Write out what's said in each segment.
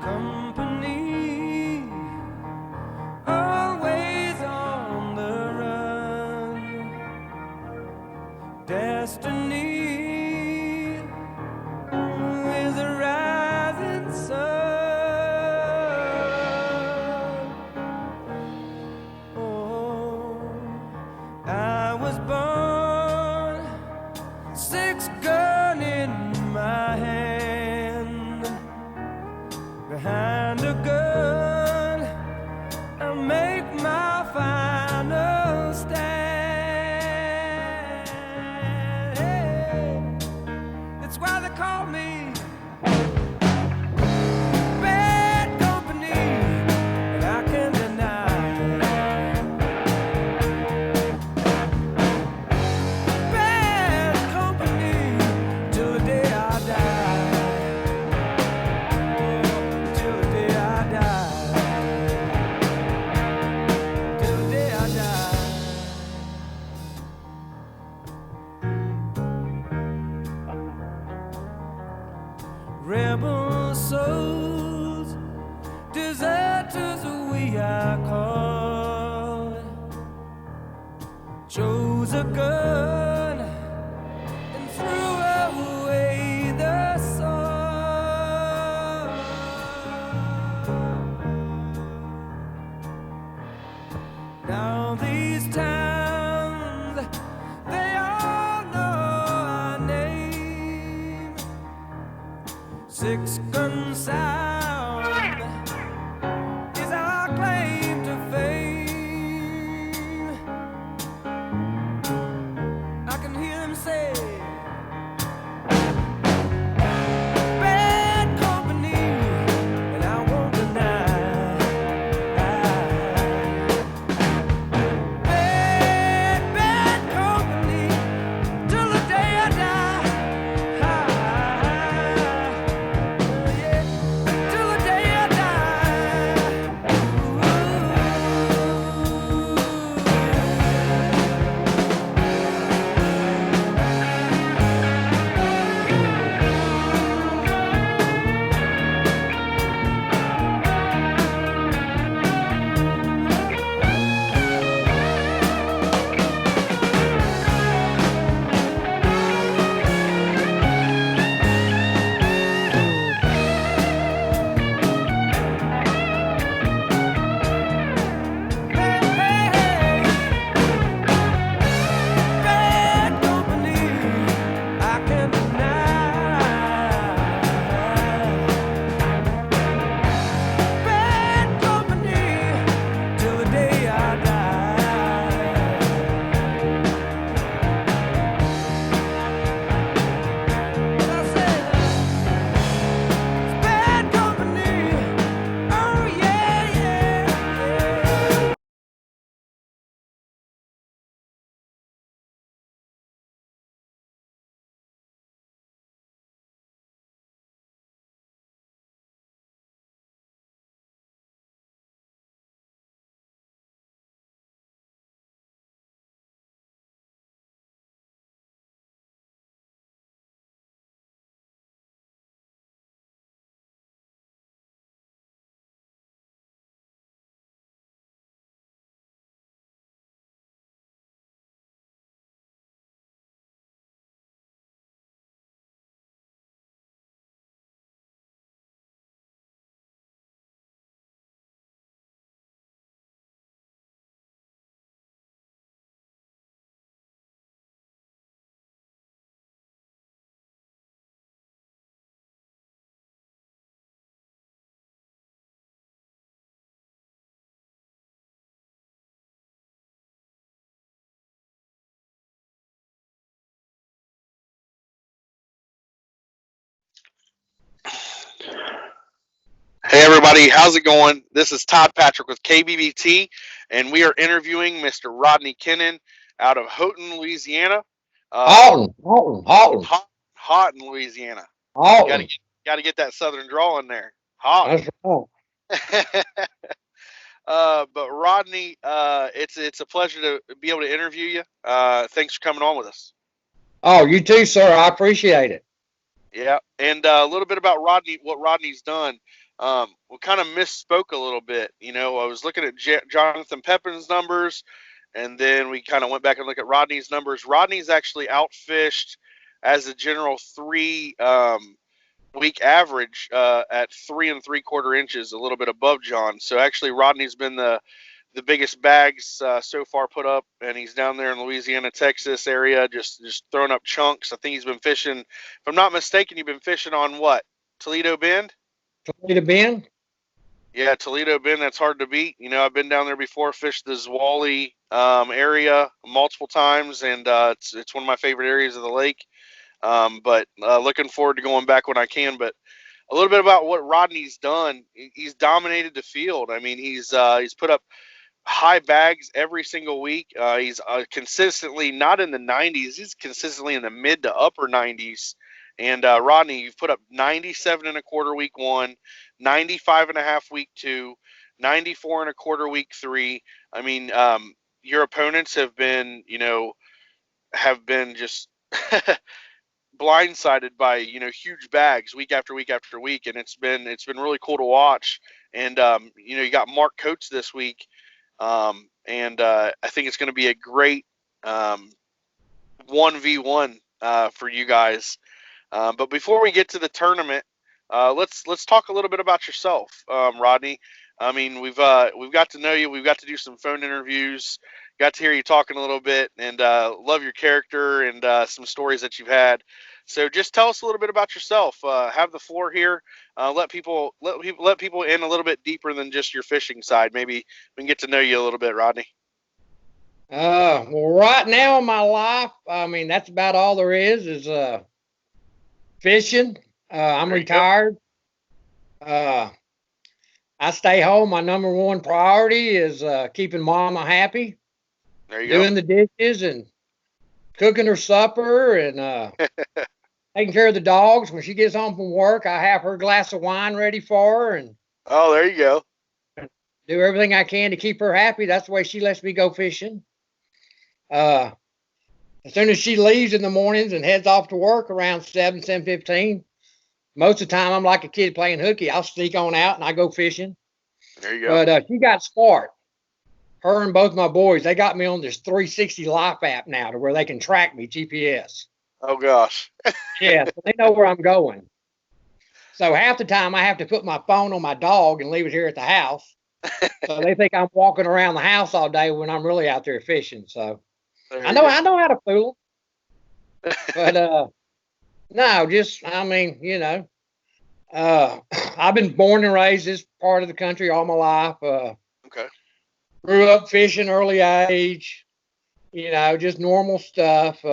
company, always on the run. Destiny is a rising sun. Oh, I was born, six gun in my hand, behind a gun, I make my final stand. Hey, that's why they call me bad company, and I can't deny. Bad company till the day I die. Till the day I die. Till the day I die. Rebel souls, deserters we are called. Chose a gun and threw away the sword. Now these towns, they all know our name. Six gun sound is our claim to fame. I can hear them say, bad company, and I won't deny. Bad company till the day I die. Yeah, till the day I die. Bad company, I can't deny. Bad company till the day I die. What I said, it's bad company. Oh yeah, yeah, yeah. Hey everybody, how's it going? This is Todd Patrick with KBBT, and we are interviewing Mr. Rodney Kennon out of Houghton, Louisiana. Houghton. Hot in Louisiana. Houghton. Got to get that southern drawl in there. Hot. That's right. But Rodney, it's a pleasure to be able to interview you. Thanks for coming on with us. Oh, you too, sir. I appreciate it. Yeah, and a little bit about Rodney, what Rodney's done. We kind of misspoke a little bit. I was looking at Jonathan Pepin's numbers, and then we kind of went back and looked at Rodney's numbers. Rodney's actually outfished as a general week average at 3 3/4 inches, a little bit above John. So actually, Rodney's been the biggest bags so far put up, and he's down there in Louisiana, Texas area, just throwing up chunks. I think he's been fishing. If I'm not mistaken, you've been fishing on what, Toledo Bend? Toledo Bend? Yeah, Toledo Bend. That's hard to beat. I've been down there before, fished the Zwally area multiple times, and it's one of my favorite areas of the lake. But looking forward to going back when I can. But a little bit about what Rodney's done. He's dominated the field. I mean, he's put up high bags every single week. He's consistently not in the 90s. He's consistently in the mid to upper 90s. And Rodney, you've put up 97 1/4 week 1, 95 1/2 week 2, 94 1/4 week 3. I mean, your opponents have been just blindsided by huge bags week after week after week, and it's been really cool to watch. And you got Mark Coates this week. And I think it's going to be a great 1v1 for you guys. But before we get to the tournament, let's talk a little bit about yourself, Rodney. I mean, we've got to know you. We've got to do some phone interviews. Got to hear you talking a little bit, and love your character and some stories that you've had. So just tell us a little bit about yourself. Have the floor here. Let people in a little bit deeper than just your fishing side. Maybe we can get to know you a little bit, Rodney. Well, right now in my life, I mean, that's about all there is fishing. I'm retired. I stay home. My number one priority is keeping Mama happy. There you go. Doing the dishes and cooking her supper and taking care of the dogs. When she gets home from work, I have her glass of wine ready for her and oh, there you go. do everything I can to keep her happy. That's the way she lets me go fishing. As soon as she leaves in the mornings and heads off to work around 7:15, most of the time I'm like a kid playing hooky. I'll sneak on out and I go fishing. There you go. But she got smart. Her and both my boys, they got me on this 360 Life app now to where they can track me, GPS. Oh, gosh. Yeah, so they know where I'm going. So half the time I have to put my phone on my dog and leave it here at the house. So they think I'm walking around the house all day when I'm really out there fishing. So I know how to fool them. But no, just I mean, I've been born and raised this part of the country all my life. Okay. Grew up fishing early age, just normal stuff.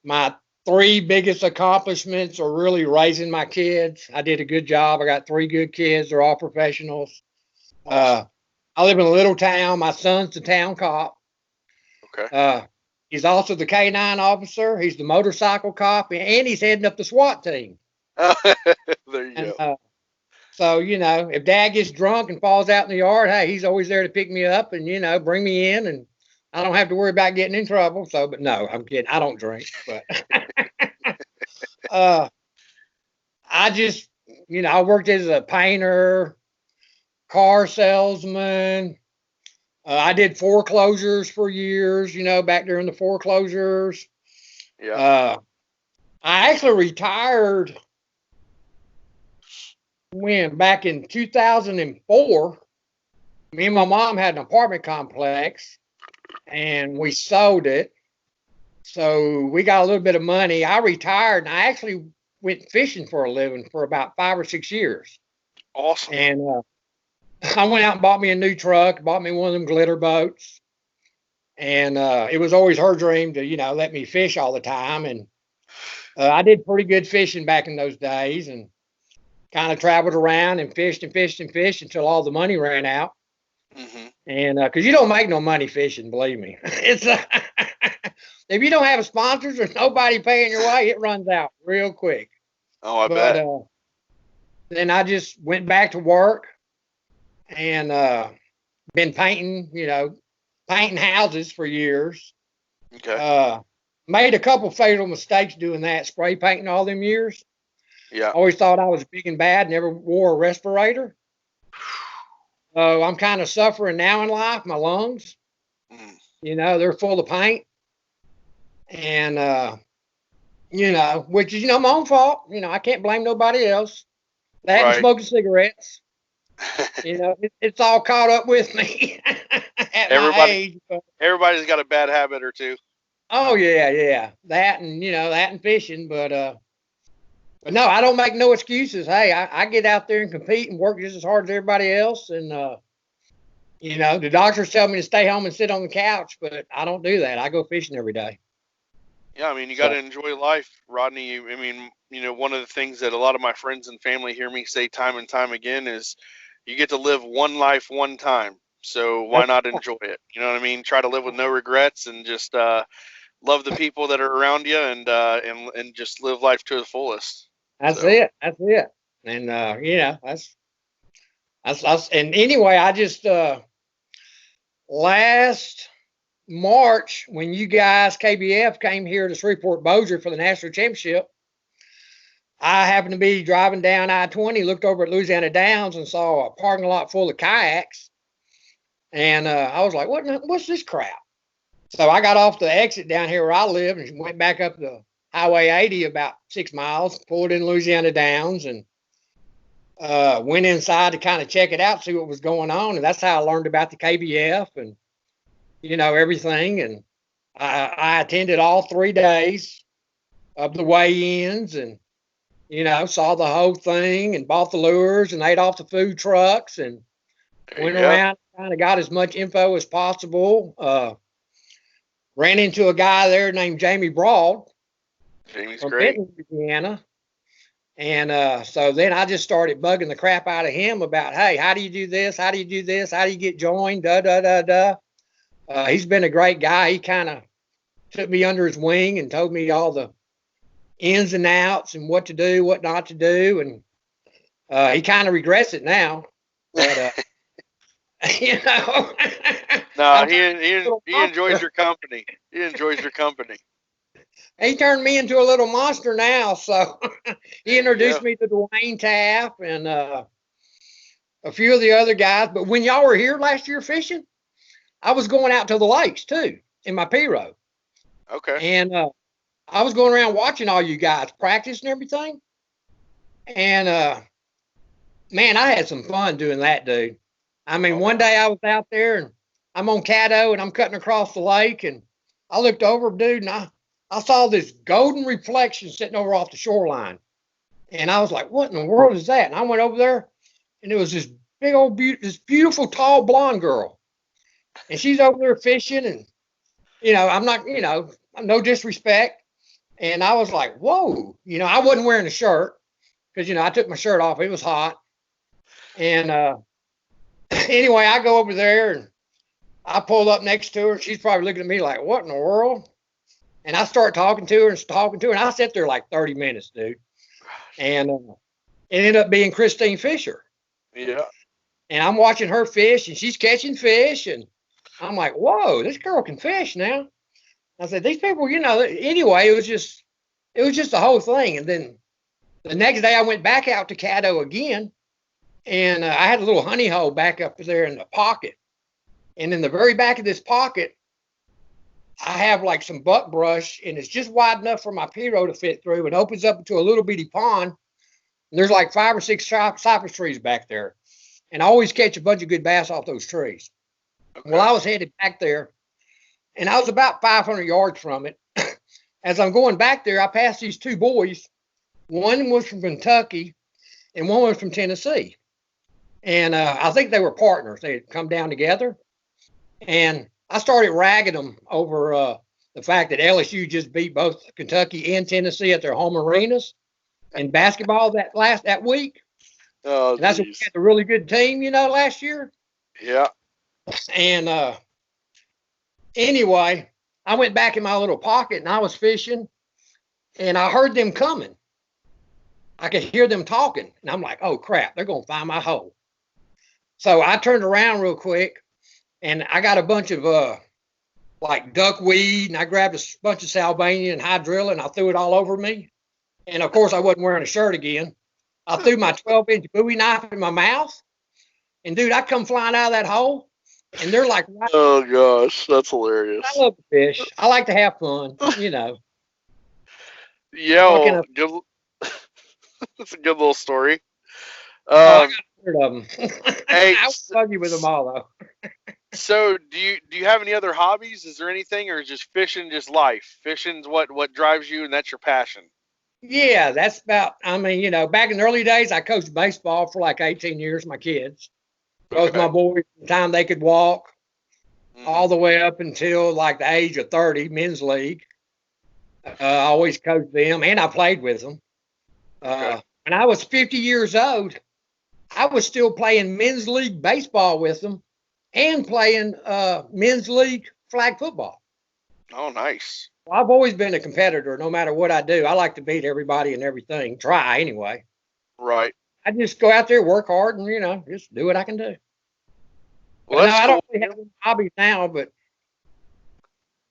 My three biggest accomplishments are really raising my kids. I did a good job. I got three good kids. They're all professionals. I live in a little town. My son's the town cop. Okay. He's also the K-9 officer. He's the motorcycle cop, and he's heading up the SWAT team. There you go. So, if Dad gets drunk and falls out in the yard, hey, he's always there to pick me up and, bring me in, and I don't have to worry about getting in trouble. So, but no, I'm kidding. I don't drink, but I just, I worked as a painter, car salesman. I did foreclosures for years, back during the foreclosures. Yeah. I actually retired back in 2004. Me and my mom had an apartment complex and we sold it. So we got a little bit of money. I retired and I actually went fishing for a living for about 5 or 6 years. Awesome. And I went out and bought me a new truck, bought me one of them glitter boats. And it was always her dream to, let me fish all the time. And I did pretty good fishing back in those days and kind of traveled around and fished and fished and fished until all the money ran out. Mm-hmm. And because you don't make no money fishing, believe me. It's if you don't have sponsors or nobody paying your way, it runs out real quick. Oh, I bet. Then I just went back to work and been painting, painting houses for years. Okay. Made a couple fatal mistakes doing that, spray painting all them years. Yeah. Always thought I was big and bad, never wore a respirator. I'm kind of suffering now in life, my lungs. Mm. You know, they're full of paint. And, which is, my own fault. I can't blame nobody else. That and Right. smoking cigarettes. It's all caught up with me at my age. But, Everybody's got a bad habit or two. oh, yeah. That and fishing. But no, I don't make no excuses. Hey, I get out there and compete and work just as hard as everybody else. And, the doctors tell me to stay home and sit on the couch, but I don't do that. I go fishing every day. Yeah, I mean, you got to enjoy life, Rodney. I mean, one of the things that a lot of my friends and family hear me say time and time again is you get to live one life one time. So why not enjoy it? You know what I mean? Try to live with no regrets and just love the people that are around you and just live life to the fullest. That's it. And, that's and anyway, I just, last March, when you guys, KBF, came here to Shreveport Bossier for the national championship, I happened to be driving down I-20, looked over at Louisiana Downs and saw a parking lot full of kayaks. And I was like, what's this crap? So I got off the exit down here where I live and went back up the Highway 80 about 6 miles, pulled in Louisiana Downs, and went inside to kind of check it out, see what was going on. And that's how I learned about the KBF and, everything. And I attended all 3 days of the weigh-ins and, saw the whole thing and bought the lures and ate off the food trucks and went around, kind of got as much info as possible. Ran into a guy there named Jamie Broad. Jamie's from great. Benton, Indiana. And so then I just started bugging the crap out of him about, hey, how do you do this? How do you do this? How do you get joined? He's been a great guy. He kind of took me under his wing and told me all the ins and outs and what to do, what not to do. And he kind of regrets it now. But, No, he enjoys your company. He enjoys your company. He turned me into a little monster now. So he introduced me to Dwayne Taff and a few of the other guys. But when y'all were here last year fishing, I was going out to the lakes too in my P-row. Okay. And I was going around watching all you guys practice and everything. And man, I had some fun doing that, dude. I mean, one day I was out there and I'm on Caddo and I'm cutting across the lake and I looked over, dude, and I saw this golden reflection sitting over off the shoreline. And I was like, what in the world is that? And I went over there and it was this big old, this beautiful, tall, blonde girl. And she's over there fishing and, I'm not, no disrespect. And I was like, whoa, I wasn't wearing a shirt because, I took my shirt off. It was hot. And anyway, I go over there and I pull up next to her. She's probably looking at me like, what in the world? And I start talking to her. And I sat there like 30 minutes, dude. And it ended up being Christine Fisher. Yeah. And I'm watching her fish and she's catching fish. And I'm like, whoa, this girl can fish now. I said, these people, anyway, it was just the whole thing. And then the next day I went back out to Caddo again. And I had a little honey hole back up there in the pocket. And in the very back of this pocket, I have like some buck brush, and it's just wide enough for my P-row to fit through and opens up into a little bitty pond. And there's like 5 or 6 cypress trees back there. And I always catch a bunch of good bass off those trees. Okay. Well, I was headed back there, and I was about 500 yards from it. As I'm going back there, I passed these 2 boys. One was from Kentucky, and one was from Tennessee. And I think they were partners. They had come down together. And I started ragging them over the fact that LSU just beat both Kentucky and Tennessee at their home arenas in basketball that week. Oh, and that's what we had a really good team, last year. Yeah. And anyway, I went back in my little pocket and I was fishing, and I heard them coming. I could hear them talking, and I'm like, oh crap, they're gonna find my hole. So I turned around real quick. And I got a bunch of like duckweed, and I grabbed a bunch of Salvania and hydrilla, and I threw it all over me. And of course, I wasn't wearing a shirt again. I threw my 12-inch Bowie knife in my mouth, and dude, I come flying out of that hole, and they're like, right. Oh gosh, that's hilarious. I love to fish. I like to have fun, you know. Yeah, well, good. That's a good little story. I got 100 of them. Hey, I was buggy with them all though. So do you have any other hobbies? Is there anything, or is just fishing just life? Fishing's what drives you, and that's your passion. Yeah, that's about. I mean, you know, back in the early days, I coached baseball for like 18 years. My kids, both my boys, from the time they could walk, all the way up until like the age of 30, men's league. I always coached them, and I played with them. When I was 50 years old, I was still playing men's league baseball with them and playing men's league flag football. Oh, nice. Well, I've always been a competitor no matter what I do. I like to beat everybody and everything. Try anyway. Right. I just go out there, work hard, and, you know, just do what I can do. Well, that's I cool. don't really have any hobbies now, but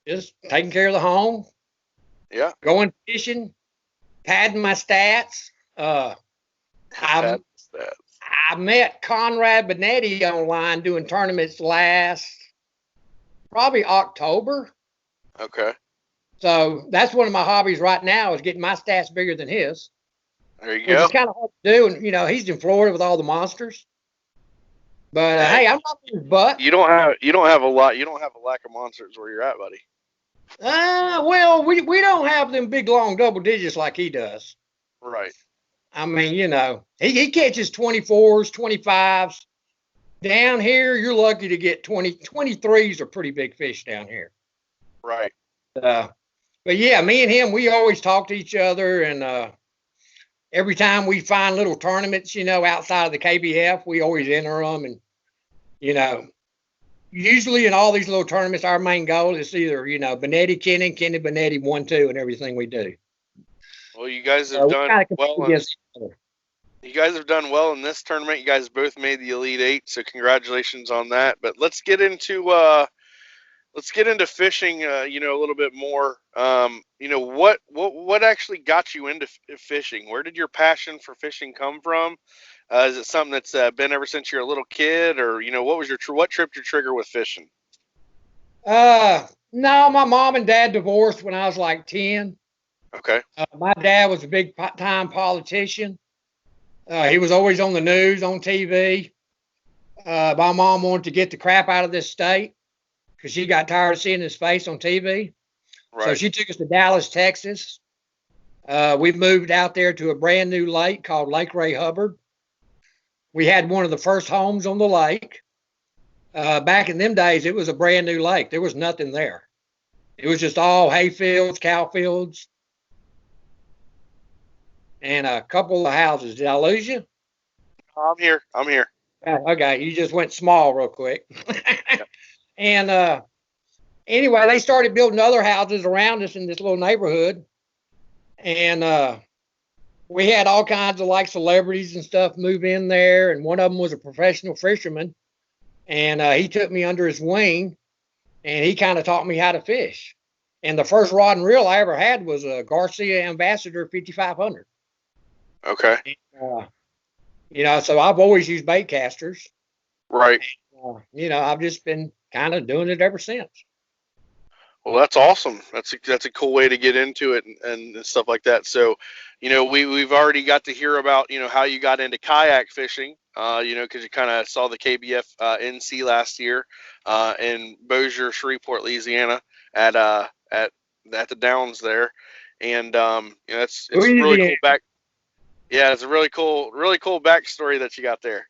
just taking care of the home. Yeah. Going fishing, padding my stats. I met Conrad Benetti online doing tournaments last probably October. Okay. So that's one of my hobbies right now is getting my stats bigger than his. There you Which go. is kind of hard to do. And, you know, he's in Florida with all the monsters. But, hey, I'm not in his butt. You don't have a lot. You don't have a lack of monsters where you're at, buddy. Well, we don't have them big, long double digits like he does. Right. I mean, you know, he catches 24s, 25s. Down here, you're lucky to get 23s are pretty big fish down here. Right. But yeah, me and him, we always talk to each other, and every time we find little tournaments, you know, outside of the KBF, we always enter them. And, you know, usually in all these little tournaments, our main goal is either, you know, Kennon, Benetti 1-2 and everything we do. Well, you guys have done well. You guys have done well in this tournament. You guys both made the Elite Eight, so congratulations on that. But let's get into fishing. You know, a little bit more. You know, what actually got you into fishing? Where did your passion for fishing come from? Is it something that's been ever since you're a little kid, or, you know, what tripped your trigger with fishing? No, my mom and dad divorced when I was like 10. Okay. My dad was a big time politician. He was always on the news, on TV. My mom wanted to get the crap out of this state because she got tired of seeing his face on TV. Right. So she took us to Dallas, Texas. We moved out there to a brand new lake called Lake Ray Hubbard. We had one of the first homes on the lake. Back in them days, it was a brand new lake. There was nothing there. It was just all hay fields, cow fields, and a couple of houses. Did I lose you? I'm here. Okay, you just went small real quick. And anyway, they started building other houses around us in this little neighborhood. And we had all kinds of like celebrities and stuff move in there. And one of them was a professional fisherman. And he took me under his wing, and he kind of taught me how to fish. And the first rod and reel I ever had was a Garcia Ambassador 5500. Okay. And, you know, so I've always used bait casters. Right. And, you know, I've just been kind of doing it ever since. Well, that's awesome. That's a cool way to get into it and stuff like that. So, you know, we've already got to hear about, you know, how you got into kayak fishing, you know, because you kind of saw the KBF NC last year in Bossier, Shreveport, Louisiana at the Downs there. And, you know, it's really cool back. Yeah, it's a really cool backstory that you got there.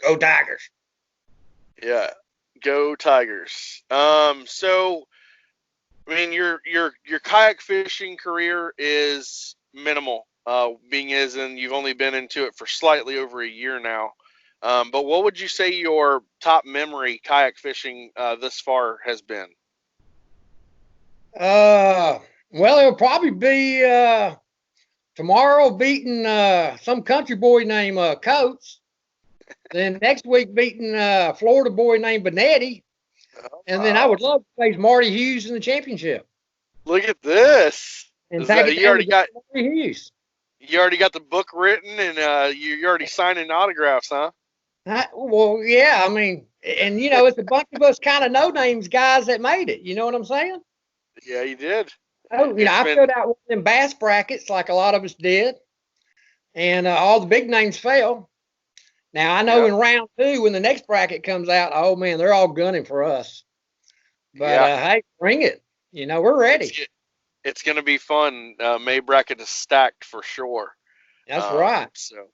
Go Tigers. Yeah. Go Tigers. So, I mean, your kayak fishing career is minimal, being as in you've only been into it for slightly over a year now. But what would you say your top memory kayak fishing thus far has been? Well, it'll probably be tomorrow beating some country boy named Coates. Then next week beating a Florida boy named Benetti. And then I would love to face Marty Hughes in the championship. Look at this. And tag it You already got Marty Hughes. the book written, and you're already signing autographs, huh? Well, yeah, I mean, and it's a bunch of us kind of no names guys that made it. You know what I'm saying? Yeah, you did. Oh, I filled out one of them bass brackets like a lot of us did, and all the big names fell. Now I know in round 2, when the next bracket comes out, oh man, they're all gunning for us. But hey, bring it. We're ready. It's going to be fun. May bracket is stacked for sure. That's right. So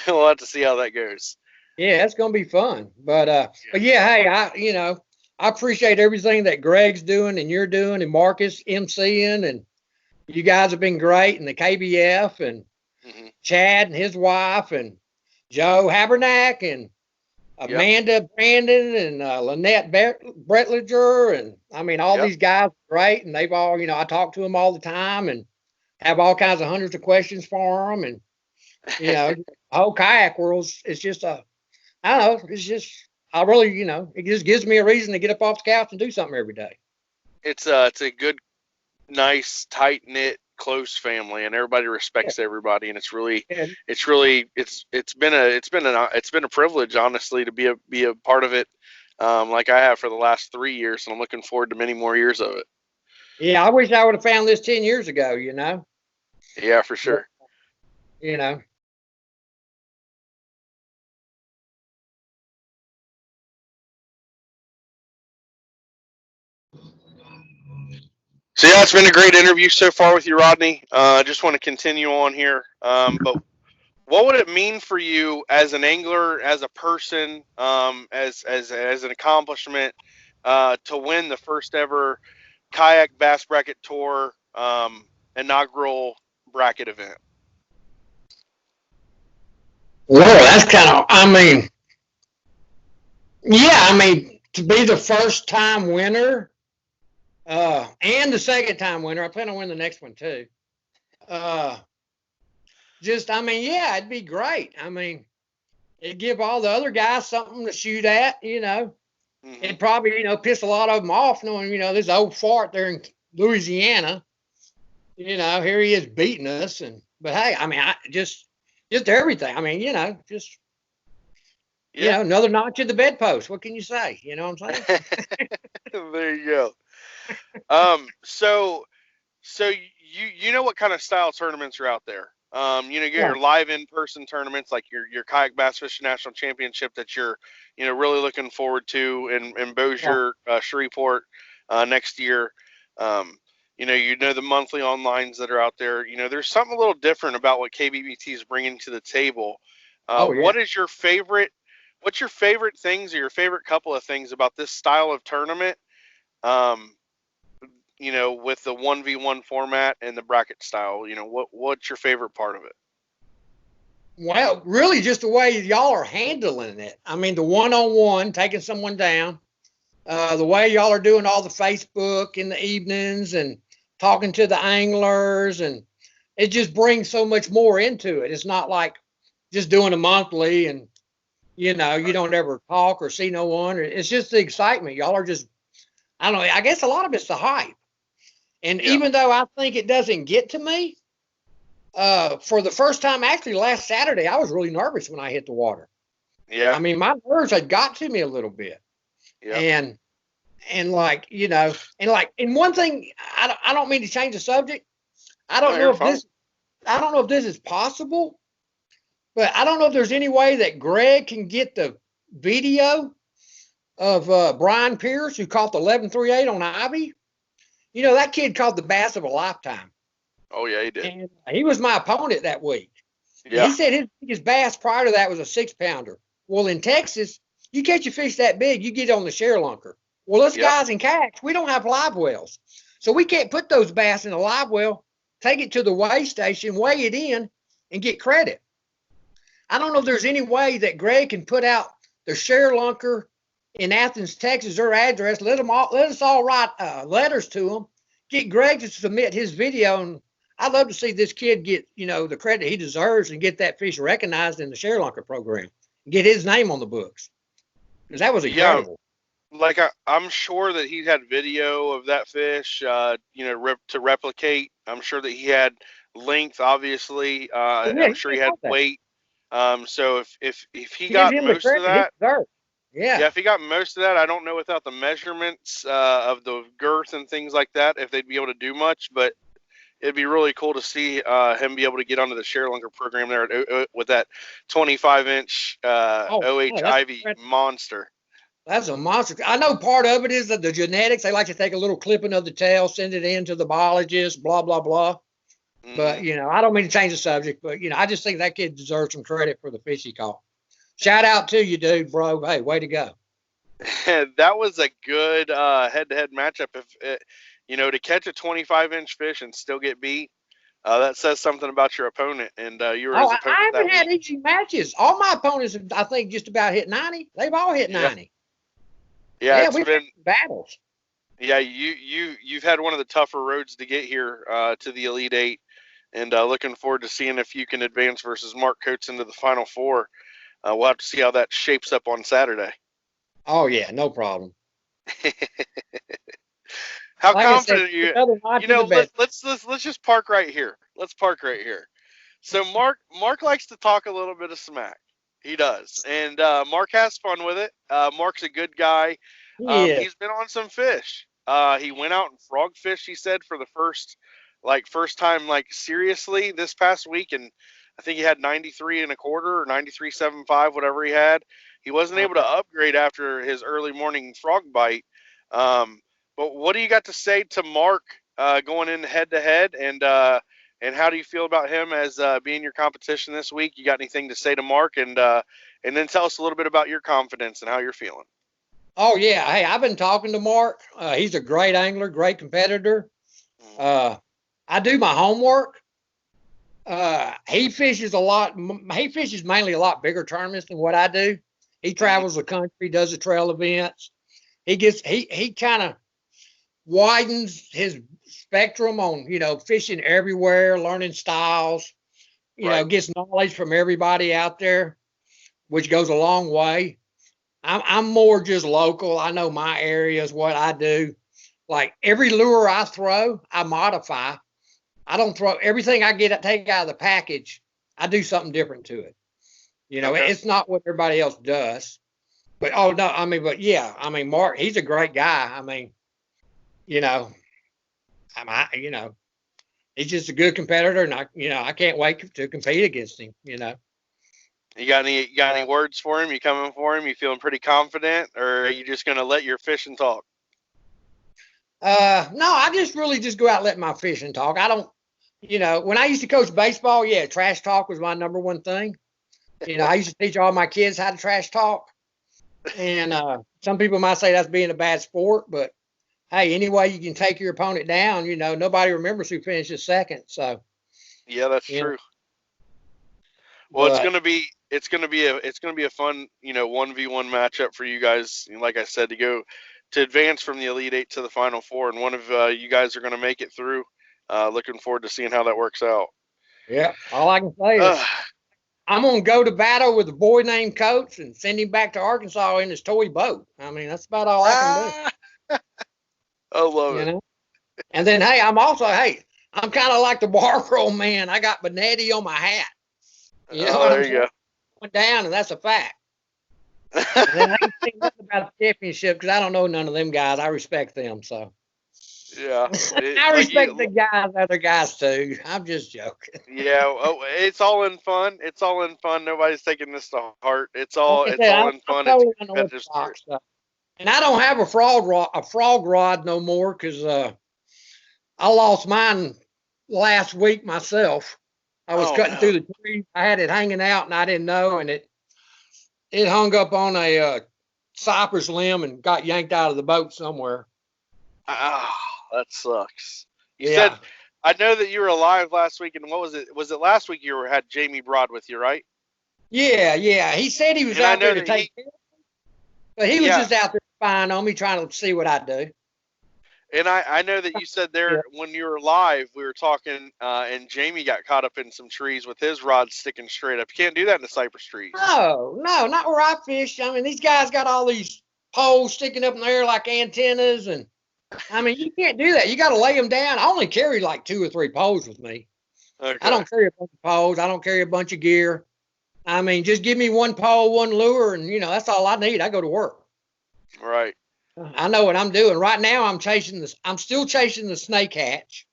we'll have to see how that goes. Yeah, it's going to be fun. But yeah, hey, I appreciate everything that Greg's doing and you're doing and Marcus MCing, and you guys have been great, and the KBF and Chad and his wife and Joe Habernack and Amanda Brandon and Lynette Bretlinger, and I mean all these guys are great, and they've all I talk to them all the time and have all kinds of hundreds of questions for them, and the whole kayak world is just I don't know, it's just I really it just gives me a reason to get up off the couch and do something every day. It's a good, nice, tight knit, close family, and everybody respects everybody, and it's been a privilege, honestly, to be a part of it, like I have for the last 3 years, and I'm looking forward to many more years of it. Yeah, I wish I would have found this 10 years ago. Yeah, for sure. So yeah, it's been a great interview so far with you, Rodney. I just want to continue on here. But what would it mean for you as an angler, as a person, as an accomplishment, to win the first ever kayak bass bracket tour inaugural bracket event? Well, that's kind of, to be the first time winner, and the second time winner, I plan on winning the next one too. It'd be great. It'd give all the other guys something to shoot at, It'd probably, piss a lot of them off knowing, this old fart there in Louisiana, here he is beating us. But hey, just everything. Another notch in the bedpost. What can you say? You know what I'm saying? There you go. So you know what kind of style tournaments are out there. You get your live in-person tournaments like your Kayak Bass Fishing National Championship that you're, really looking forward to in Bossier, Shreveport, next year. The monthly onlines that are out there. There's something a little different about what KBBT is bringing to the table. What's your favorite things, or your favorite couple of things about this style of tournament? With the 1v1 format and the bracket style, what's your favorite part of it? Well, really just the way y'all are handling it. The one-on-one, taking someone down, the way y'all are doing all the Facebook in the evenings and talking to the anglers, and it just brings so much more into it. It's not like just doing a monthly and, you don't ever talk or see no one. It's just the excitement. Y'all are just, I don't know, I guess a lot of it's the hype. And even though I think it doesn't get to me, for the first time, actually last Saturday, I was really nervous when I hit the water. Yeah. My nerves had got to me a little bit. Yeah. And and one thing, I don't mean to change the subject. I don't know if this is possible, but I don't know if there's any way that Greg can get the video of Brian Pierce, who caught the 11.38 on Ivy. That kid caught the bass of a lifetime. Oh, yeah, he did. And he was my opponent that week. Yeah. He said his bass prior to that was a 6-pounder. Well, in Texas, you catch a fish that big, you get on the share lunker. Well, us guys in kayaks, we don't have live wells. So we can't put those bass in a live well, take it to the weigh station, weigh it in, and get credit. I don't know if there's any way that Greg can put out the share lunker in Athens, Texas, their address, let us all write letters to them, get Greg to submit his video, and I'd love to see this kid get, the credit he deserves and get that fish recognized in the share lunker program, get his name on the books, because that was incredible. like I'm sure that he had video of that fish, to replicate. I'm sure that he had length, obviously. Oh, yeah, I'm he sure he did had all that. weight. So if he Give got him the most of credit he that, deserves. yeah, Yeah. if he got most of that, I don't know without the measurements of the girth and things like that if they'd be able to do much. But it'd be really cool to see him be able to get onto the ShareLunker program there with that 25-inch Oh, OH no, Ivy monster. that's a monster. I know part of it is that the genetics, they like to take a little clipping of the tail, send it in to the biologist, blah, blah, blah. But, Hmm. I don't mean to change the subject, but, I just think that kid deserves some credit for the fish he caught. Shout out to you, dude, bro. Hey, way to go. That was a good head-to-head matchup. To catch a 25-inch fish and still get beat, that says something about your opponent and your Oh, opponent I that haven't had week. easy matches. All my opponents have, I think, just about hit 90. They've all hit Yeah, 90. yeah, Yeah, it's we've had been battles. yeah. You've had one of the tougher roads to get here to the Elite Eight, and looking forward to seeing if you can advance versus Mark Coates into the Final Four. We'll have to see how that shapes up on Saturday. Oh, yeah, no problem. How Like I said, confident are you? another notch You in the know, bed. let's just park right here. Let's park right here. So Mark likes to talk a little bit of smack. He does, and Mark has fun with it. Mark's a good guy. Yeah. He's been on some fish. He went out and frog fished. He said for the first time seriously this past week, and I think he had 93 and a quarter or 93.75, whatever he had. He wasn't able to upgrade after his early morning frog bite. Um, but what do you got to say to Mark going in head to head, and how do you feel about him as being your competition this week? You got anything to say to Mark, and then tell us a little bit about your confidence and how you're feeling. Oh, yeah. Hey, I've been talking to Mark. He's a great angler, great competitor. I do my homework. He fishes a lot. He fishes mainly a lot bigger tournaments than what I do. He Mhm. travels the country, does the trail events. He kind of widens his spectrum on, fishing everywhere, learning styles, Right. gets knowledge from everybody out there, which goes a long way. I'm more just local. I know my areas, what I do. Like every lure I throw, I modify. I don't throw everything I take out of the package. I do something different to it. Okay. It's not what everybody else does. But oh no, but yeah, Mark, he's a great guy. You know, he's just a good competitor, and I can't wait to compete against him. You got any words for him? You coming for him? You feeling pretty confident, or are you just gonna let your fishing talk? No, I just really just go out and let my fishing talk. I don't, when I used to coach baseball, yeah, trash talk was my number one thing. I used to teach all my kids how to trash talk. And some people might say that's being a bad sport, but hey, any way you can take your opponent down, nobody remembers who finishes second. So, Yeah, that's you know, true. Well, it's but gonna be a fun 1v1 matchup for you guys. Like I said, to go to advance from the Elite Eight to the Final Four, and one of you guys are gonna make it through. Looking forward to seeing how that works out. yeah, all I can say is Uh, I'm going to go to battle with a boy named Coates and send him back to Arkansas in his toy boat. That's about all I can do, I love you it. know? And then, hey, I'm kind of like the Barbaro man. I got Benetti on my hat. You know Oh, what there I'm you saying? go. Went down, and that's a fact. And then I ain't saying nothing about the championship because I don't know none of them guys. I respect them. So Yeah, I like respect you. the guys, other guys too. I'm just joking. Yeah, oh, it's all in fun. It's all in fun. Nobody's taking this to heart. It's Like all I it's said, all I'm, in I'm fun. It's a totally competitive sport. unorthodox. And I don't have a frog rod no more because I lost mine last week myself. I was Oh cutting no. through the tree. I had it hanging out and I didn't know, and it hung up on a cypress limb and got yanked out of the boat somewhere. Ah, that sucks. You said Yeah, I know that you were alive last week, and what was it? Was it last week you had Jamie Broad with you, right? yeah. He said he was And I out there know to that he, take care, but he was yeah, just out there spying on me, trying to see what I do. and I know that you said Yeah. there when you were live, we were talking, and Jamie got caught up in some trees with his rod sticking straight up. You can't do that in the cypress trees. No, not where I fish. These guys got all these. poles sticking up in the air like antennas. And I mean, you can't do that. You got to lay them down. I only carry like 2 or 3 poles with me. Okay. I don't carry a bunch of poles. I don't carry a bunch of gear. I mean, just give me 1 pole, 1 lure, and that's all I need. I go to work. Right. I know what I'm doing. Right now I'm still chasing the snake hatch.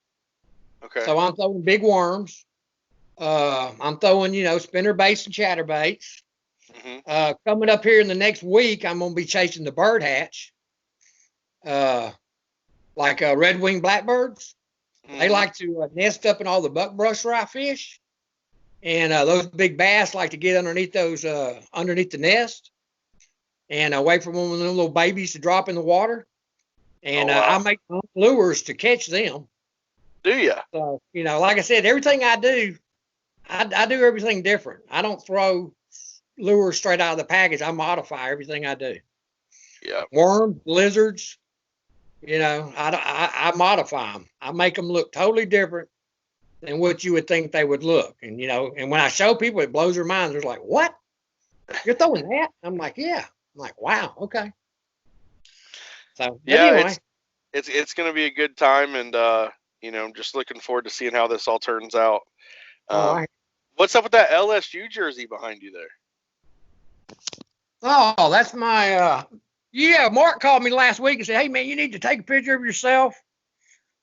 Okay. So I'm throwing big worms. I'm throwing, spinner baits and chatter baits. Mm-hmm. Coming up here in the next week, I'm going to be chasing the bird hatch. Like red-winged blackbirds. Mm-hmm. They like to nest up in all the buckbrush where I fish. And those big bass like to get underneath underneath the nest and away from one of them little babies to drop in the water. And wow. I make lures to catch them. Do you? So, like I said, everything I do, I do everything different. I don't throw lures straight out of the package. I modify everything I do. Yeah. Worms, lizards, I modify them. I make them look totally different than what you would think they would look. And, and when I show people, it blows their minds. They're like, what? You're throwing that? I'm like, yeah. I'm like, wow, okay. So, yeah, anyway. It's going to be a good time. And, I'm just looking forward to seeing how this all turns out. What's up with that LSU jersey behind you there? Oh, that's my, Mark called me last week and said, hey, man, you need to take a picture of yourself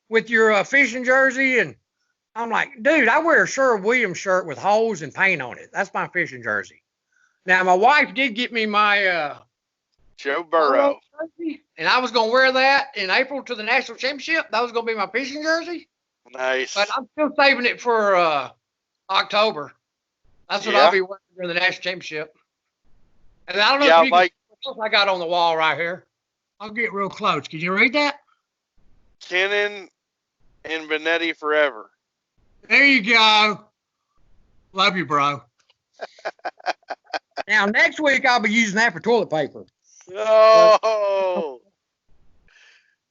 with your fishing jersey. And I'm like, dude, I wear a Sherwin-Williams shirt with holes and paint on it. That's my fishing jersey. Now, my wife did get me my Joe Burrow jersey, and I was going to wear that in April to the national championship. That was going to be my fishing jersey. Nice. But I'm still saving it for October. That's what I'll be wearing during the national championship. And I don't know if you can see what I got on the wall right here. I'll get real close. Can you read that? Kennon and Benetti forever. There you go. Love you, bro. Now, next week, I'll be using that for toilet paper. Oh,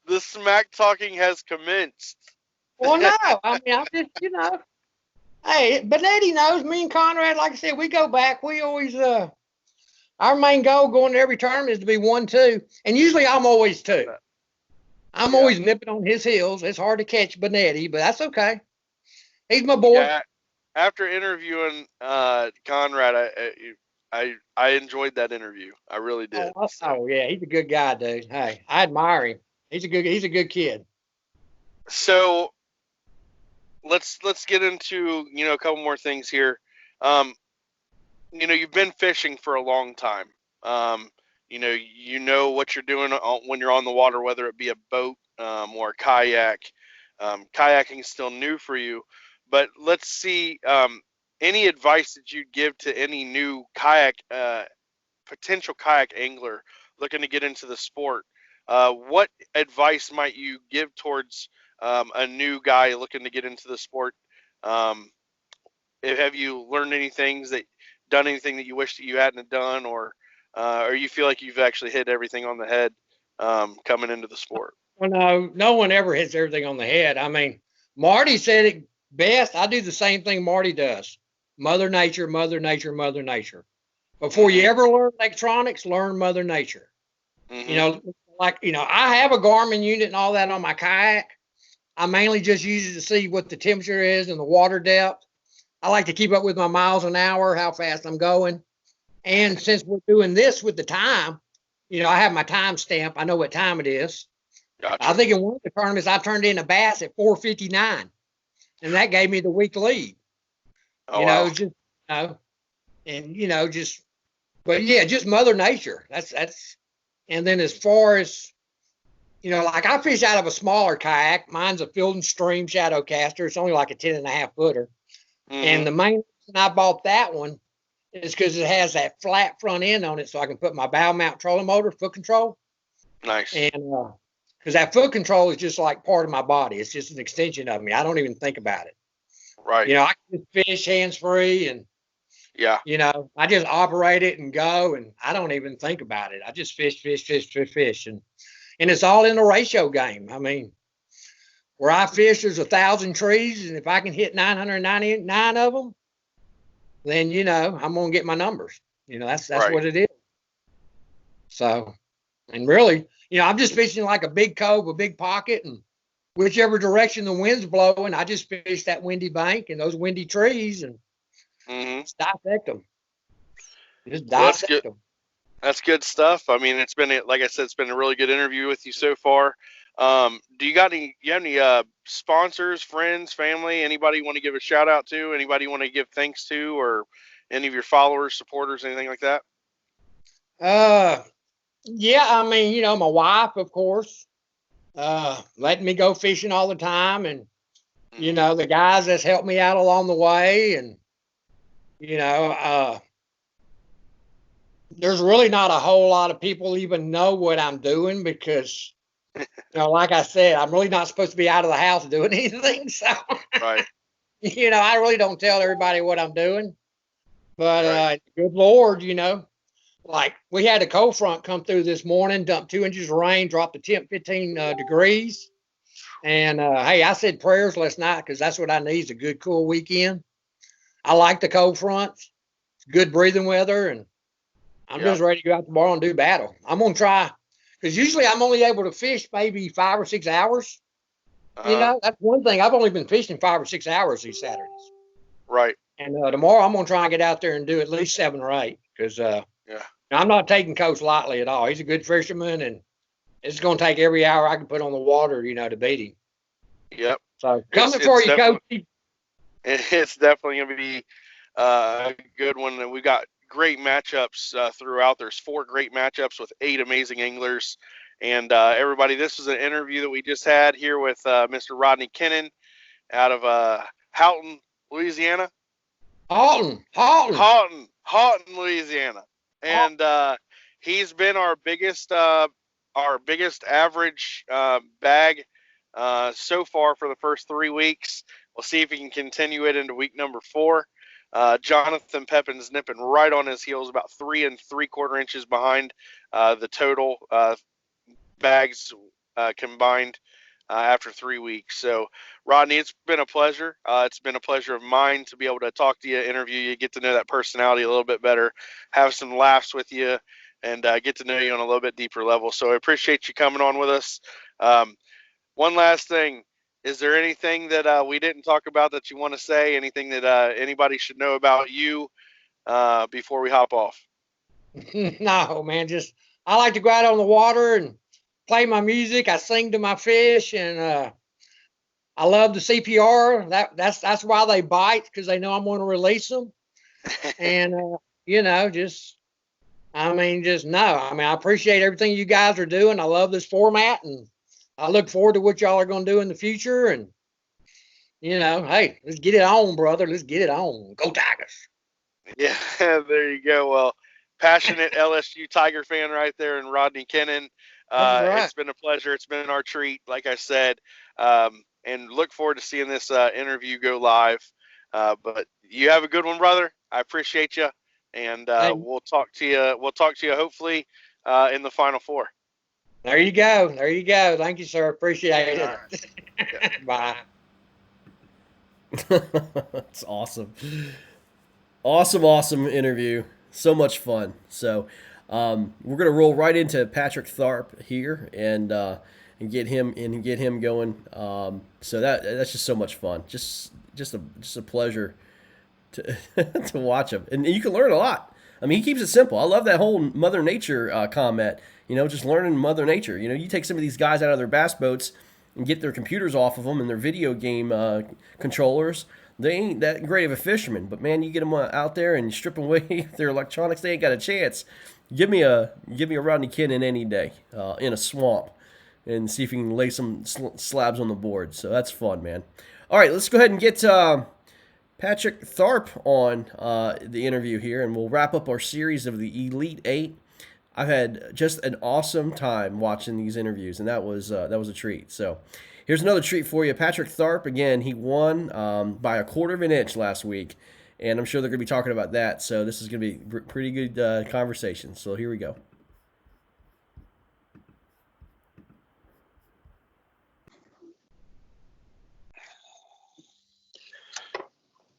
the smack talking has commenced. Well, no. I mean, I'm just, hey, Benetti knows me and Conrad, like I said, we go back. We always, our main goal going to every tournament is to be 1-2. And usually I'm always 2. I'm always nipping on his heels. It's hard to catch Benetti, but that's okay. He's my boy. Yeah, after interviewing Conrad, I enjoyed that interview. I really did. Oh yeah, he's a good guy, dude. Hey, I admire him. He's a good kid. So let's get into a couple more things here. You've been fishing for a long time. You know what you're doing when you're on the water, whether it be a boat or a kayak. Kayaking is still new for you, but let's see. Any advice that you'd give to any new potential kayak angler looking to get into the sport? What advice might you give towards a new guy looking to get into the sport? Have you learned done anything that you wish that you hadn't done, or you feel like you've actually hit everything on the head coming into the sport? Well, no one ever hits everything on the head. I mean, Marty said it best. I do the same thing Marty does. Mother Nature, Mother Nature, Mother Nature. Before you ever learn electronics, learn Mother Nature. Mm-hmm. I have a Garmin unit and all that on my kayak. I mainly just use it to see what the temperature is and the water depth. I like to keep up with my miles an hour, how fast I'm going. And since we're doing this with the time, I have my time stamp. I know what time it is. Gotcha. I think in one of the tournaments, I turned in a bass at 4:59, and that gave me the week lead. Wow. Just Mother Nature. That's, and then as far as, like I fish out of a smaller kayak. Mine's a Field and Stream Shadowcaster. It's only like a 10.5 footer. Mm-hmm. And the main reason I bought that one is because it has that flat front end on it, so I can put my bow mount trolling motor, foot control. Nice. And because that foot control is just like part of my body. It's just an extension of me. I don't even think about it. Right. I can just fish hands free, and I just operate it and go, and I don't even think about it. I just fish, and it's all in a ratio game. I mean, where I fish, there's 1,000 trees, and if I can hit 999 of them, then I'm gonna get my numbers. That's right. what it is. So, And really, I'm just fishing like a big cove, a big pocket, and whichever direction the wind's blowing, I just fish that windy bank and those windy trees and just dissect them. Just Well, that's good. dissect them. That's good stuff. I mean, like I said, it's been a really good interview with you so far. Do you have any sponsors, friends, family, anybody you want to give a shout out to? Anybody you want to give thanks to, or any of your followers, supporters, anything like that? Yeah, I mean, my wife, of course, letting me go fishing all the time, and the guys that's helped me out along the way, and there's really not a whole lot of people even know what I'm doing because, like I said, I'm really not supposed to be out of the house doing anything. So, right. I really don't tell everybody what I'm doing. But good Lord, like we had a cold front come through this morning, dumped 2 inches of rain, dropped the temp 15 degrees. And hey, I said prayers last night because that's what I need is a good cool weekend. I like the cold fronts. It's good breathing weather, and I'm just ready to go out tomorrow and do battle. I'm going to try, because usually I'm only able to fish maybe 5 or 6 hours. That's one thing. I've only been fishing 5 or 6 hours these Saturdays. Right. And tomorrow I'm going to try and get out there and do at least 7 or 8, because I'm not taking Coach lightly at all. He's a good fisherman, and it's going to take every hour I can put on the water, to beat him. Yep. So coming for you, Coach. It's definitely going to be a good one. We've got great matchups throughout. There's 4 great matchups with 8 amazing anglers. And everybody, this was an interview that we just had here with Mr. Rodney Kennon out of Houghton, Louisiana. Houghton, Louisiana. And he's been our biggest average bag so far for the first 3 weeks. We'll see if he can continue it into week number 4. Jonathan Pepin's nipping right on his heels, about 3 3/4 inches behind the total bags combined after 3 weeks. So, Rodney, it's been a pleasure. It's been a pleasure of mine to be able to talk to you, interview you, get to know that personality a little bit better, have some laughs with you, and get to know you on a little bit deeper level. So I appreciate you coming on with us. One last thing. Is there anything that we didn't talk about that you want to say? Anything that anybody should know about you before we hop off? No, man. Just I like to go out on the water and play my music. I sing to my fish, and I love the CPR. That's why they bite, because they know I'm going to release them. And I appreciate everything you guys are doing. I love this format, and I look forward to what y'all are going to do in the future. And, hey, let's get it on, brother. Let's get it on. Go Tigers. Yeah, there you go. Well, passionate LSU Tiger fan right there, and Rodney Kennon. Right. It's been a pleasure. It's been our treat, like I said, and look forward to seeing this interview go live. But you have a good one, brother. I appreciate you, and we'll talk to you. We'll talk to you hopefully in the Final Four. There you go. There you go. Thank you, sir. Appreciate it. Right. Bye. That's awesome. Awesome interview. So much fun. So we're gonna roll right into Patrick Tharp here and get him going. So that's just so much fun. Just a pleasure to to watch him, and you can learn a lot. I mean, he keeps it simple. I love that whole Mother Nature comment. Just learning Mother Nature. You take some of these guys out of their bass boats and get their computers off of them and their video game controllers. They ain't that great of a fisherman, but man, you get them out there and strip away their electronics, they ain't got a chance. Give me a Rodney Kennon any day in a swamp and see if you can lay some slabs on the board. So that's fun, man. All right, let's go ahead and get Patrick Tharp on the interview here, and we'll wrap up our series of the Elite Eight. I've had just an awesome time watching these interviews, and that was a treat. So here's another treat for you. Patrick Tharp, again, he won by 1/4 of an inch last week, and I'm sure they're going to be talking about that. So this is going to be pretty good conversation. So here we go.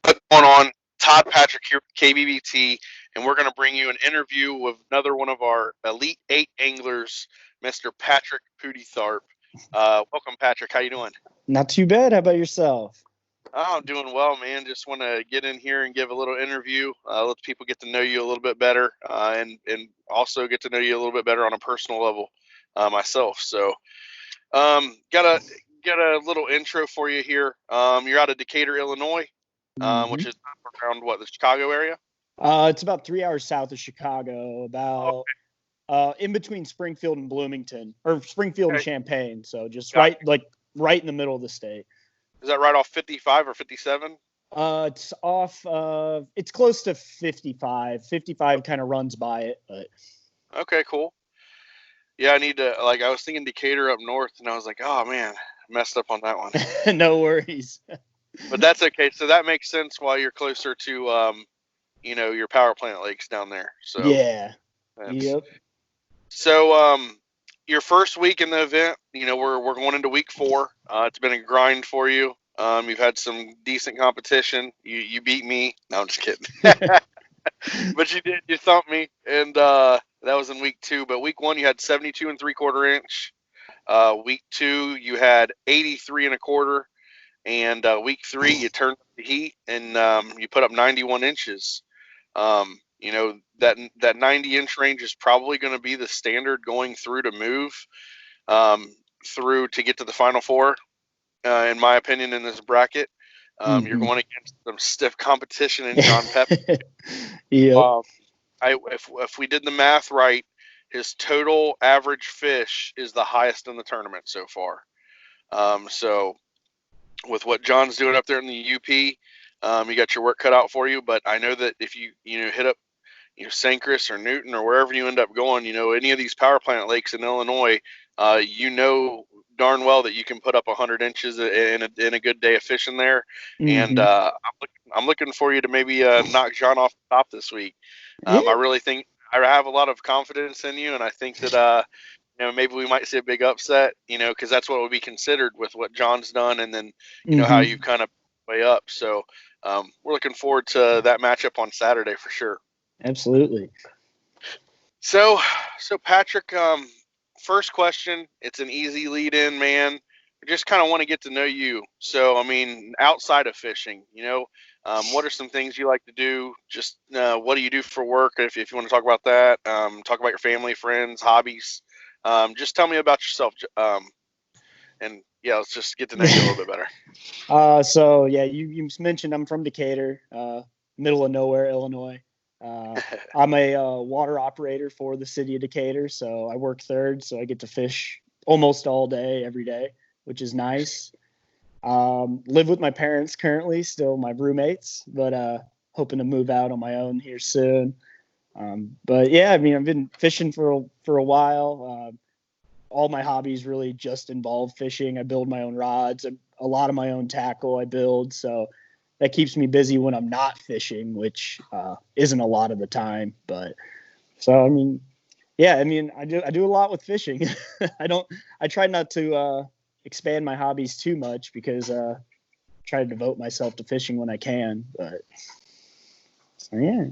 What's going on? Todd Patrick here with KBBT, and we're going to bring you an interview with another one of our Elite 8 anglers, Mr. Patrick Pooty Tharp. Welcome, Patrick. How you doing? Not too bad. How about yourself? Oh, I'm doing well, man. Just want to get in here and give a little interview, let people get to know you a little bit better, and also get to know you a little bit better on a personal level myself. So, got a little intro for you here. You're out of Decatur, Illinois, which is around the Chicago area. It's about 3 hours south of Chicago, about in between Springfield and Bloomington, or Springfield and Champaign. So just right in the middle of the state. Is that right off 55 or 57? It's off. It's close to 55. 55 kind of runs by it, but. Okay, cool. Yeah, I need to, I was thinking Decatur up north, and I was like, oh man, I messed up on that one. No worries. But that's okay. So that makes sense why you're closer to, your power plant lakes down there. So yeah. Yep. So, your first week in the event, we're going into week 4. It's been a grind for you. You've had some decent competition. You beat me. No, I'm just kidding. But you did. You thumped me, and that was in week 2. But week 1, you had 72 3/4 inch. Week 2, you had 83 1/4, and week 3, you turned up the heat and you put up 91 inches. That 90-inch range is probably going to be the standard going through to move through to get to the Final Four, in my opinion, in this bracket. You're going against some stiff competition in John Pep. Yeah. If we did the math right, his total average fish is the highest in the tournament so far. So with what John's doing up there in the UP, you got your work cut out for you. But I know that if you hit up Sancris or Newton or wherever you end up going, any of these power plant lakes in Illinois, darn well that you can put up 100 inches in a good day of fishing there. And I'm looking for you to maybe knock John off the top this week. I really think I have a lot of confidence in you, and I think that maybe we might see a big upset, because that's what would be considered with what John's done, and then how you kind of way up. So we're looking forward to that matchup on Saturday for sure. Absolutely. So Patrick, first question, it's an easy lead in, man. I just kind of want to get to know you. So, outside of fishing, what are some things you like to do? Just what do you do for work? If you want to talk about that, talk about your family, friends, hobbies. Just tell me about yourself. And yeah, let's just get to know you a little bit better. So yeah, you mentioned I'm from Decatur, middle of nowhere, Illinois. I'm a water operator for the city of Decatur, so I work third, so I get to fish almost all day, every day, which is nice. Live with my parents currently, still my roommates, but hoping to move out on my own here soon. But yeah, I've been fishing for a while. All my hobbies really just involve fishing. I build my own rods, a lot of my own tackle I build, so that keeps me busy when I'm not fishing, which isn't a lot of the time. But so I do a lot with fishing. I try not to expand my hobbies too much because I try to devote myself to fishing when I can. But so yeah,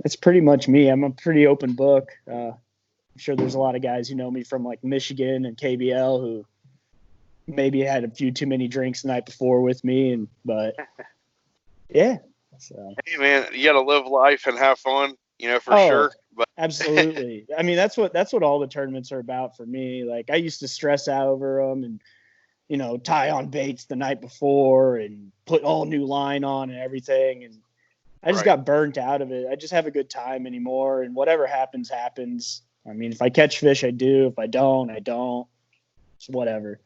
that's pretty much me. I'm a pretty open book. I'm sure there's a lot of guys who know me from like Michigan and KBL who maybe had a few too many drinks the night before with me, but yeah. So. Hey man, you got to live life and have fun, for sure. But absolutely. That's what all the tournaments are about for me. Like I used to stress out over them and, tie on baits the night before and put all new line on and everything. And I just got burnt out of it. I just have a good time anymore. And whatever happens, happens. If I catch fish, I do. If I don't, I don't. It's whatever.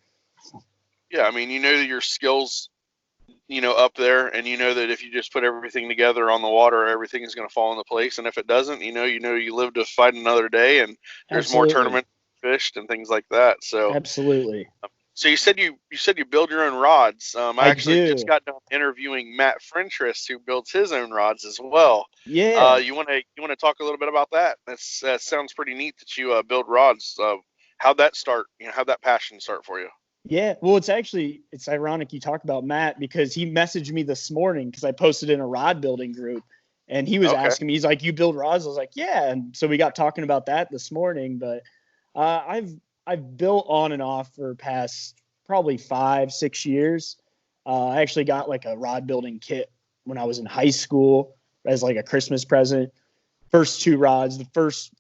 Yeah. That your skills, up there, and that if you just put everything together on the water, everything is going to fall into place. And if it doesn't, you live to fight another day, and there's more tournament fished and things like that. So absolutely. So you said you build your own rods. I actually do. Just got done interviewing Matt Frentress, who builds his own rods as well. Yeah. You want to talk a little bit about that? That sounds pretty neat that you build rods. How'd that start? How'd that passion start for you? Yeah, well, it's ironic you talk about Matt because he messaged me this morning because I posted in a rod building group, And he was Okay. asking me, he's like, "You build rods?" I was like, "Yeah." And so we got talking about that this morning. But I've built on and off for past probably 5-6 years. I actually got like a rod building kit when I was in high school as like a Christmas present. First 2 rods. The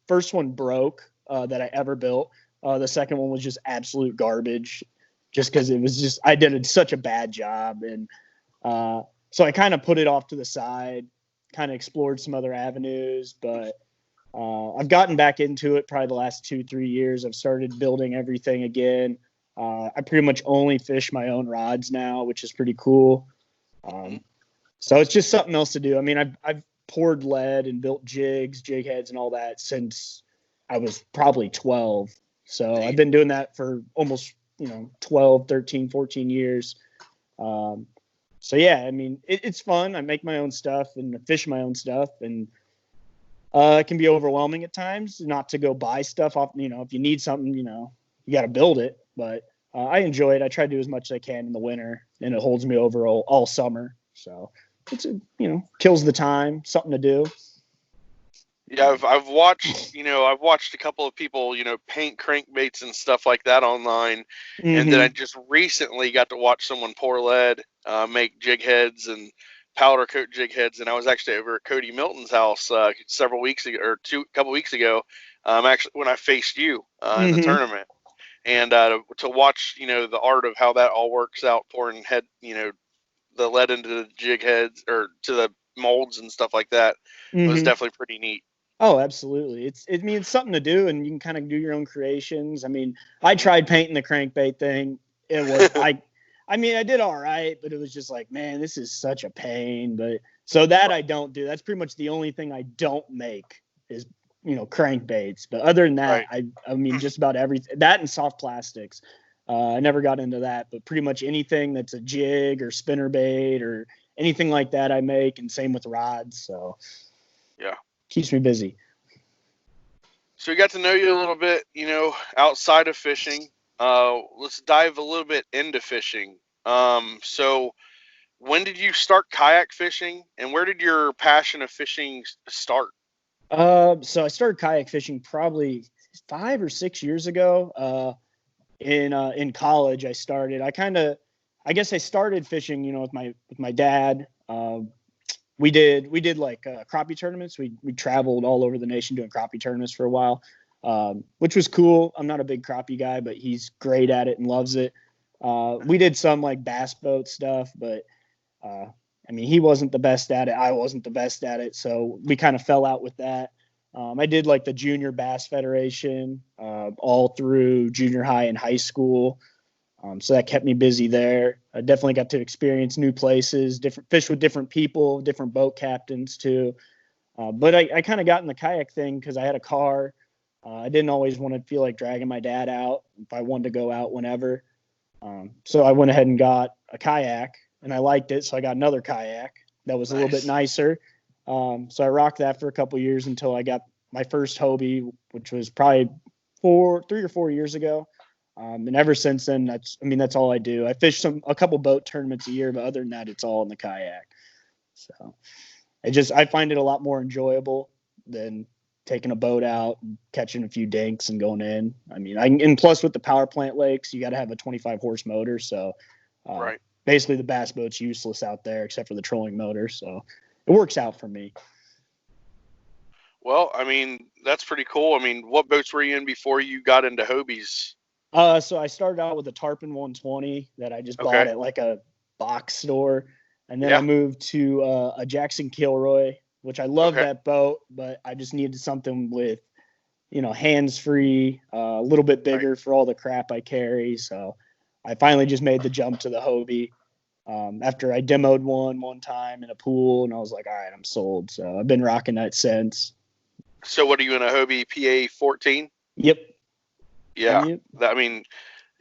first one broke that I ever built. The second one was just absolute garbage, just because it was just I did such a bad job, and so I kind of put it off to the side, kind of explored some other avenues, but I've gotten back into it probably the last 2-3 years. I've started building everything again. I pretty much only fish my own rods now, which is pretty cool. So it's just something else to do. I mean, I've poured lead and built jigs, jig heads, and all that since I was probably 12. So I've been doing that for almost 12, 13, 14 years. So yeah, I mean, it's fun. I make my own stuff and fish my own stuff, and it can be overwhelming at times not to go buy stuff off. If you need something, you got to build it. But I enjoy it. I try to do as much as I can in the winter, and it holds me over all summer. So it's kills the time, something to do. Yeah, I've watched a couple of people paint crankbaits and stuff like that online, and then I just recently got to watch someone pour lead, make jig heads and powder coat jig heads, and I was actually over at Cody Milton's house several weeks ago or couple weeks ago, actually when I faced you in the tournament, and to watch the art of how that all works out, pouring the lead into the jig heads or to the molds and stuff like that was definitely pretty neat. Oh, absolutely. It's something to do, and you can kind of do your own creations. I mean, I tried painting the crankbait thing. It was I mean, I did all right, but it was just like, man, this is such a pain. But so that I don't do. That's pretty much the only thing I don't make is crankbaits. But other than that, I mean, just about everything. That and soft plastics. I never got into that, but pretty much anything that's a jig or spinner bait or anything like that I make, and same with rods. So yeah. Keeps me busy. So we got to know you a little bit, outside of fishing. Let's dive a little bit into fishing. So when did you start kayak fishing, and where did your passion of fishing start? So I started kayak fishing probably 5 or 6 years ago. In college, I started. I guess I started fishing, with my dad. We did like crappie tournaments. We traveled all over the nation doing crappie tournaments for a while, which was cool. I'm not a big crappie guy, but he's great at it and loves it. We did some like bass boat stuff, but I mean, he wasn't the best at it. I wasn't the best at it. So we kind of fell out with that. I did like the Junior Bass Federation all through junior high and high school. So that kept me busy there. I definitely got to experience new places, different fish with different people, different boat captains too. But I kind of got in the kayak thing because I had a car. I didn't always want to feel like dragging my dad out if I wanted to go out whenever. So I went ahead and got a kayak, and I liked it. So I got another kayak that was a little bit nicer. So I rocked that for a couple of years until I got my first Hobie, which was probably 3 or 4 years ago. And ever since then, that's all I do. I fish a couple boat tournaments a year, but other than that, it's all in the kayak. So I find it a lot more enjoyable than taking a boat out and catching a few dinks and going in. I mean, and plus with the power plant lakes, you got to have a 25 horse motor. So basically the bass boat's useless out there except for the trolling motor. So it works out for me. Well, I mean, that's pretty cool. I mean, what boats were you in before you got into Hobies? So I started out with a Tharp 120 that I just bought at like a box store. And then I moved to a Jackson Kilroy, which I love that boat, but I just needed something with, hands-free, a little bit bigger for all the crap I carry. So I finally just made the jump to the Hobie after I demoed one time in a pool, and I was like, all right, I'm sold. So I've been rocking that since. So what are you in a Hobie PA 14? Yep. Yeah. Yep. I mean,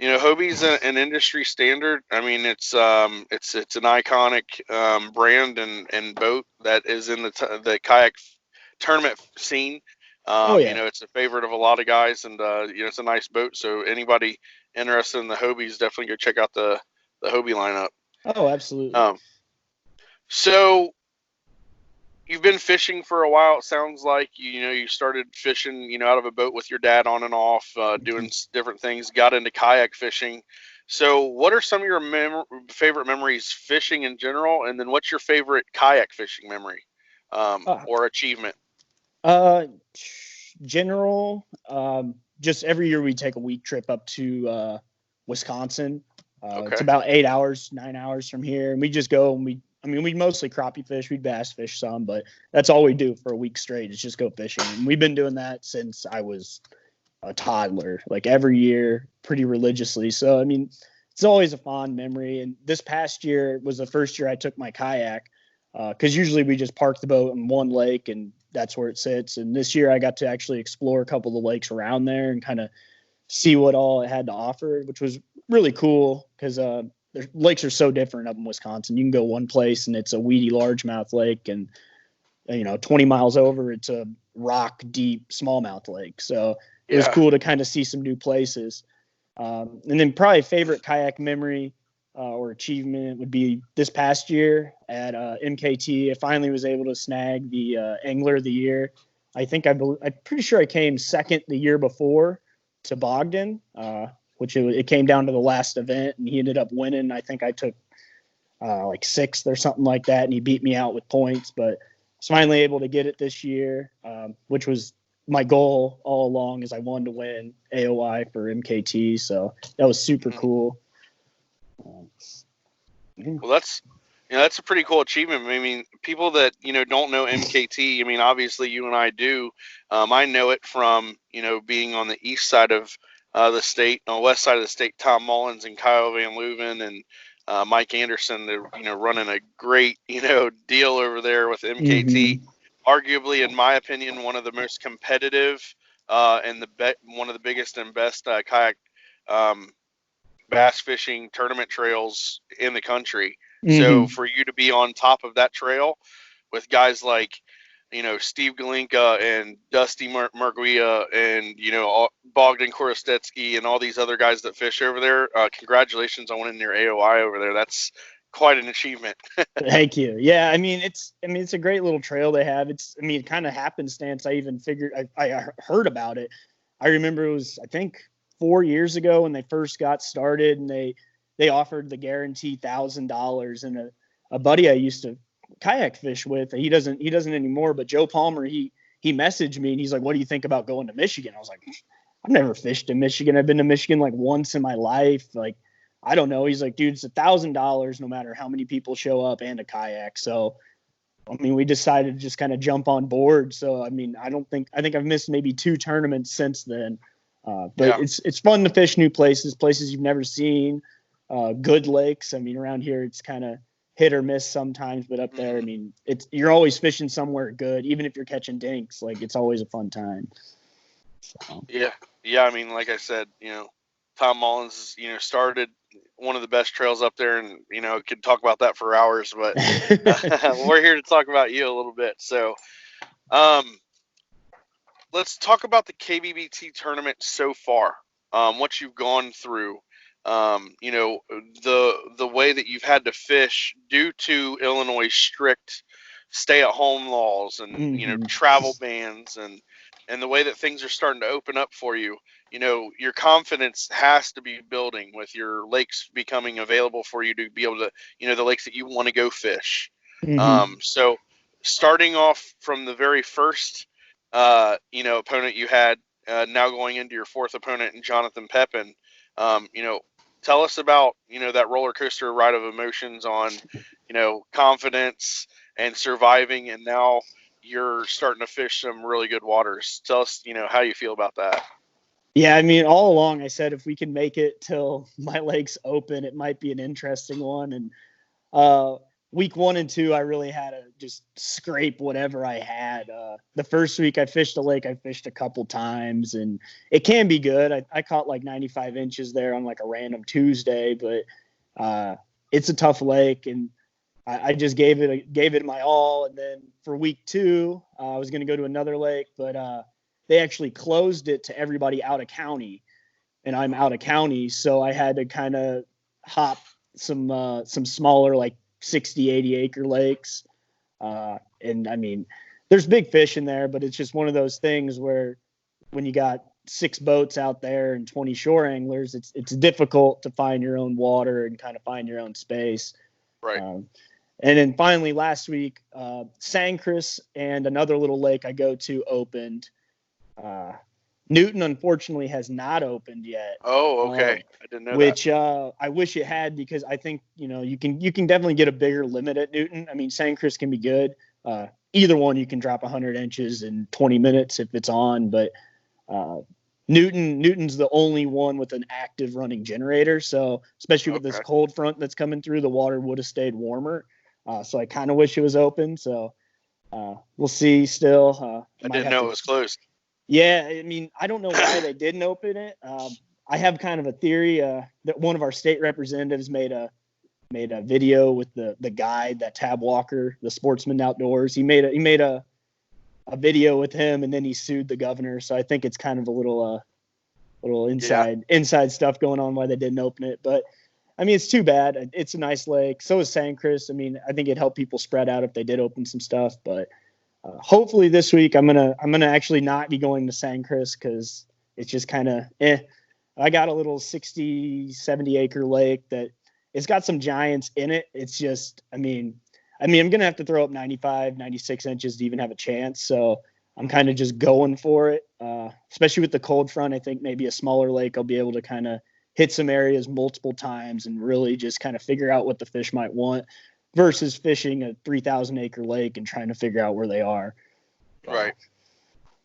Hobie's an industry standard. I mean, it's an iconic brand and boat that is in the kayak tournament scene. It's a favorite of a lot of guys, and it's a nice boat. So anybody interested in the Hobies, definitely go check out the Hobie lineup. Oh, absolutely. So, you've been fishing for a while. It sounds like you started fishing out of a boat with your dad on and off, doing different things. Got into kayak fishing. So, what are some of your favorite memories fishing in general, and then what's your favorite kayak fishing memory or achievement? General, just every year we take a week trip up to Wisconsin. Okay. It's about 8 hours, 9 hours from here, and we just go and we mostly crappie fish. We bass fish some, but that's all we do for a week straight is just go fishing. And we've been doing that since I was a toddler, like every year, pretty religiously. So, I mean, it's always a fond memory. And this past year was the first year I took my kayak, because usually we just park the boat in one lake and that's where it sits. And this year I got to actually explore a couple of the lakes around there and kind of see what all it had to offer, which was really cool because the lakes are so different up in Wisconsin. You can go one place and it's a weedy largemouth lake, and 20 miles over it's a rock deep smallmouth lake. So it was cool to kind of see some new places. And then probably favorite kayak memory or achievement would be this past year at MKT. I finally was able to snag the Angler of the Year. I'm pretty sure I came second the year before to Bogdan, which it came down to the last event, and he ended up winning. I think I took like sixth or something like that, and he beat me out with points. But I was finally able to get it this year, which was my goal all along, is I wanted to win AOI for MKT. So that was super cool. Well, that's a pretty cool achievement. I mean, people that don't know MKT. I mean, obviously you and I do. I know it from being on the east side of the state, on the west side of the state. Tom Mullins and Kyle Van Leuven and Mike Anderson, they're running a great deal over there with MKT. Arguably, in my opinion, one of the most competitive and one of the biggest and best kayak bass fishing tournament trails in the country. So for you to be on top of that trail with guys like Steve Galinka and Dusty Murguia and Bogdan Korostetsky and all these other guys that fish over there, congratulations on winning your AOI over there. That's quite an achievement. Thank you. Yeah, I mean it's a great little trail they have. It kind of happenstance. I even figured I heard about it. I remember it was, I think, 4 years ago when they first got started, and they offered the guarantee $1,000. And a buddy I used to kayak fish with, he doesn't anymore, but Joe Palmer, he messaged me and he's like, "What do you think about going to Michigan?" I was like, "I've never fished in Michigan. I've been to Michigan like once in my life. Like, I don't know." He's like, "Dude, it's $1,000 no matter how many people show up, and a kayak." So, we decided to just kind of jump on board. So, I think I've missed maybe 2 tournaments since then. But it's fun to fish new places you've never seen, good lakes. Around here it's kind of hit or miss sometimes, but up there, you're always fishing somewhere good, even if you're catching dinks. Like, it's always a fun time. So. Yeah. Like I said, Tom Mullins, started one of the best trails up there, and could talk about that for hours, but we're here to talk about you a little bit. So, let's talk about the KBBT tournament so far. What you've gone through, the way that you've had to fish due to Illinois' strict stay-at-home laws and travel bans, and the way that things are starting to open up for you. Your confidence has to be building with your lakes becoming available for you to be able to, the lakes that you want to go fish. So starting off from the very first opponent you had, now going into your fourth opponent in Jonathan Pepin, tell us about, that roller coaster ride of emotions on, confidence and surviving, and now you're starting to fish some really good waters. Tell us, how you feel about that. Yeah, all along I said if we can make it till my lakes open, it might be an interesting one. And week 1 and 2, I really had to just scrape whatever I had. The first week I fished a lake I fished a couple times, and it can be good. I caught like 95 inches there on like a random Tuesday, but it's a tough lake, and I just gave it my all. And then for week 2, I was going to go to another lake, but they actually closed it to everybody out of county, and I'm out of county, so I had to kind of hop some smaller, like 60, 80 acre lakes. And I mean, there's big fish in there, but it's just one of those things where when you got 6 boats out there and 20 shore anglers, it's difficult to find your own water and kind of find your own space. Right. And then finally last week, Sangchris and another little lake I go to opened. Newton unfortunately has not opened yet. Oh, okay. I didn't know which that. I wish it had, because I think, you can definitely get a bigger limit at Newton. I mean, Sangchris can be good. Either one, you can drop 100 inches in 20 minutes if it's on, but Newton's the only one with an active running generator. So especially with this cold front that's coming through, the water would have stayed warmer. So I kind of wish it was open. So we'll see still. I didn't know it was closed. Yeah, I mean, I don't know why they didn't open it. I have kind of a theory that one of our state representatives made a video with the guide, that Tab Walker, the Sportsman Outdoors. He made a video with him, and then he sued the governor. So I think it's kind of a little inside stuff going on why they didn't open it. But I mean, it's too bad. It's a nice lake. So is Sangchris. I mean, I think it'd help people spread out if they did open some stuff. But hopefully this week I'm gonna actually not be going to Sangchris, because it's just kind of I got a little 60-70 acre lake that it's got some giants in it. It's just, I mean, I'm going to have to throw up 95, 96 inches to even have a chance. So I'm kind of just going for it. Especially with the cold front, I think maybe a smaller lake, I'll be able to kind of hit some areas multiple times and really just kind of figure out what the fish might want, versus fishing a 3,000 acre lake and trying to figure out where they are. Right.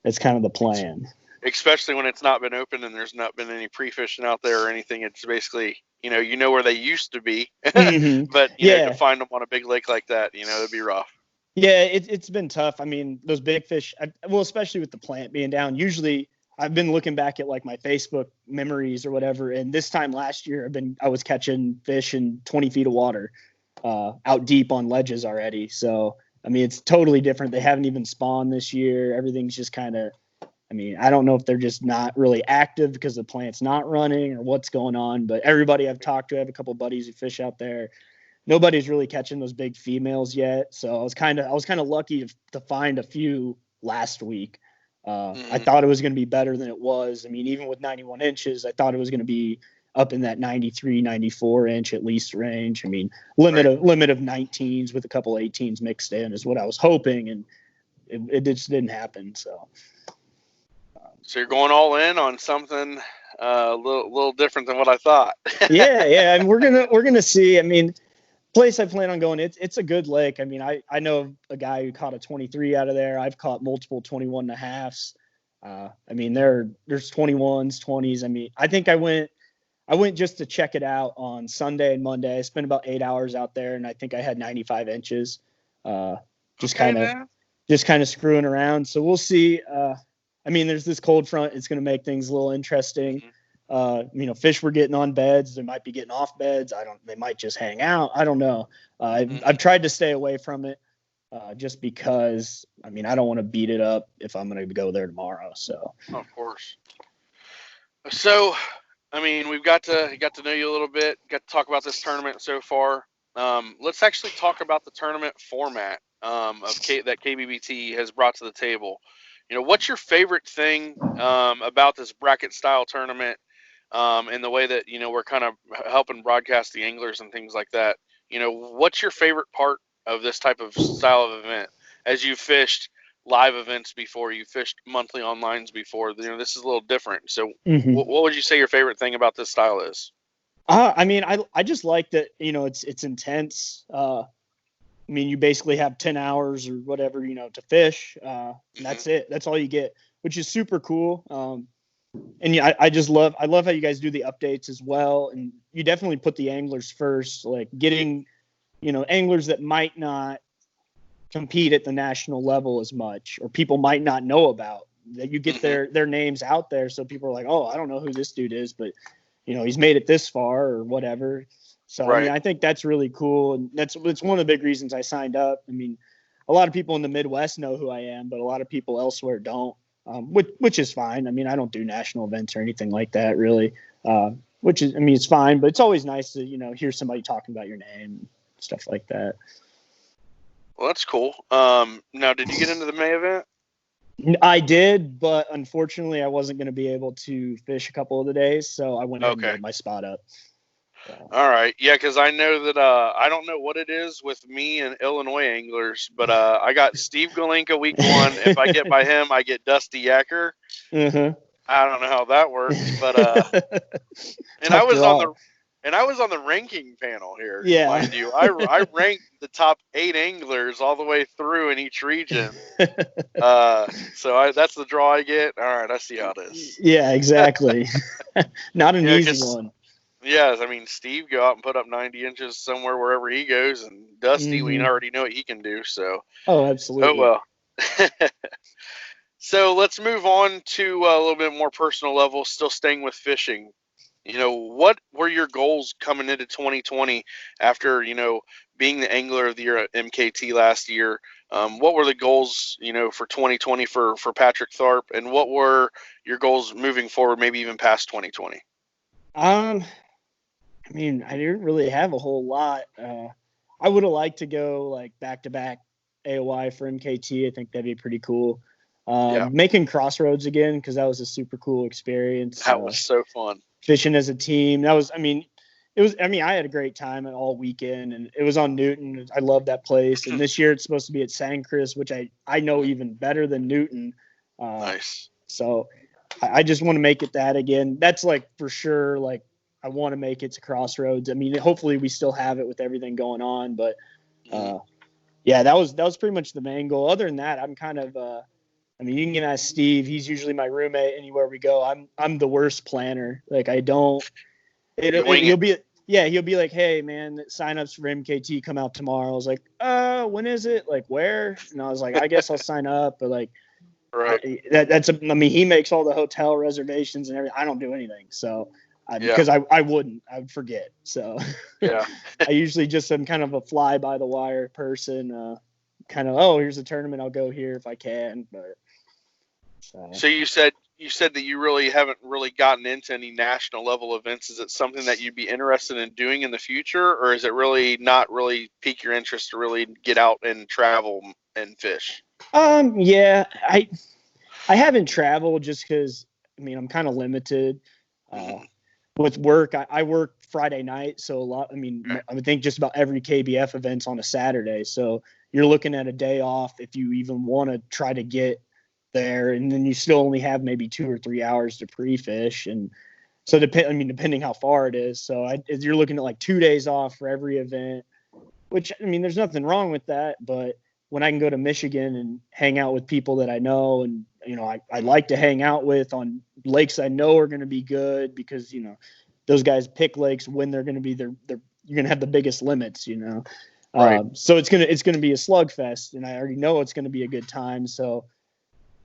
That's kind of the plan. Especially when it's not been open and there's not been any pre-fishing out there or anything. It's basically, you know where they used to be, Mm-hmm. but to find them on a big lake like that, it'd be rough. Yeah, it's been tough. I mean, those big fish, especially with the plant being down. Usually, I've been looking back at like my Facebook memories or whatever, and this time last year, I was catching fish in 20 feet of water, out deep on ledges already. So I mean, it's totally different. They haven't even spawned this year. Everything's just kind of. I mean, I don't know if they're just not really active because the plant's not running or what's going on, but everybody I've talked to, I have a couple of buddies who fish out there. Nobody's really catching those big females yet. So I was kind of lucky to find a few last week. I thought it was going to be better than it was. I mean, even with 91 inches, I thought it was going to be up in that 93, 94 inch at least range. I mean, limit of 19s with a couple 18s mixed in is what I was hoping. And it just didn't happen. So you're going all in on something a little different than what I thought. Yeah. And we're gonna see. I mean, place I plan on going, it's a good lake. I mean, I know a guy who caught a 23 out of there. I've caught multiple 21 and a halves. I mean, there's 21s, 20s. I mean, I think I went just to check it out on Sunday and Monday. I spent about 8 hours out there, and I think I had 95 inches. Just kind of screwing around. So we'll see. I mean, there's this cold front. It's going to make things a little interesting. Fish were getting on beds. They might be getting off beds. They might just hang out. I don't know. I've tried to stay away from it just because, I mean, I don't want to beat it up if I'm going to go there tomorrow. So, of course. So, I mean, we've got to know you a little bit, got to talk about this tournament so far. Let's actually talk about the tournament format that KBBT has brought to the table. What's your favorite thing about this bracket style tournament and the way that, we're kind of helping broadcast the anglers and things like that? What's your favorite part of this type of style of event? As you've fished live events before, you fished monthly onlines before, this is a little different. So what would you say your favorite thing about this style is? I mean, I just like that, it's intense. I mean, you basically have 10 hours or whatever, to fish. And that's it. That's all you get, which is super cool. And yeah, I love how you guys do the updates as well. And you definitely put the anglers first, like getting, anglers that might not compete at the national level as much, or people might not know about, that you get their names out there. So people are like, oh, I don't know who this dude is, but he's made it this far or whatever. So, I mean, I think that's really cool. And it's one of the big reasons I signed up. I mean, a lot of people in the Midwest know who I am, but a lot of people elsewhere don't, which is fine. I mean, I don't do national events or anything like that, really, which is, I mean, it's fine, but it's always nice to, hear somebody talking about your name, stuff like that. Well, that's cool. Now, did you get into the May event? I did, but unfortunately, I wasn't going to be able to fish a couple of the days, so I went ahead and Okay. gave my spot up. So. All right. Yeah, because I know that I don't know what it is with me and Illinois anglers, but I got Steve Galenka week 1. If I get by him, I get Dusty Yacker. Mm-hmm. I don't know how that works, but and I was on the ranking panel here, Yeah. mind you. I ranked the top 8 anglers all the way through in each region. So that's the draw I get. All right, I see how it is. Yeah, exactly. Not an easy one. Yeah, I mean, Steve go out and put up 90 inches somewhere wherever he goes, and Dusty, we already know what he can do. So. Oh, absolutely. Oh well. So let's move on to a little bit more personal level. Still staying with fishing. What were your goals coming into 2020 after being the angler of the year at MKT last year? What were the goals for 2020 for Patrick Tharp, and what were your goals moving forward, maybe even past 2020? I mean, I didn't really have a whole lot. I would have liked to go like back-to-back AOI for MKT. I think that'd be pretty cool. Making Crossroads again, because that was a super cool experience. That was so fun. Fishing as a team. I had a great time all weekend, and it was on Newton. I love that place. And this year it's supposed to be at San Chris, which I know even better than Newton. Nice. So I just want to make it that again. That's like for sure. Like, I want to make it to Crossroads. I mean, hopefully we still have it with everything going on, but that was pretty much the main goal. Other than that, I'm kind of you can ask Steve. He's usually my roommate anywhere we go. I'm the worst planner. Like, I don't. He'll be like, hey man, signups for MKT come out tomorrow. I was like, when is it? Like, where? And I was like, I guess I'll sign up, but like, right. He makes all the hotel reservations and everything. I don't do anything, so. Because I would forget. So yeah, I usually just am kind of a fly by the wire person. Kind of, here's a tournament, I'll go here if I can. But so you said that you really haven't really gotten into any national level events. Is it something that you'd be interested in doing in the future, or is it really not really pique your interest to really get out and travel and fish? Yeah, I haven't traveled just because I'm kind of limited. With work, I work Friday night, so a lot. I would think just about every KBF event's on a Saturday, so you're looking at a day off if you even want to try to get there, and then you still only have maybe 2 or 3 hours to pre-fish, and so depending how far it is. So you're looking at like 2 days off for every event, which there's nothing wrong with that, but when I can go to Michigan and hang out with people that I know and I like to hang out with on lakes I know are going to be good, because those guys pick lakes when they're going to be you're going to have the biggest limits, Right. So it's going to be a slugfest, and I already know it's going to be a good time. So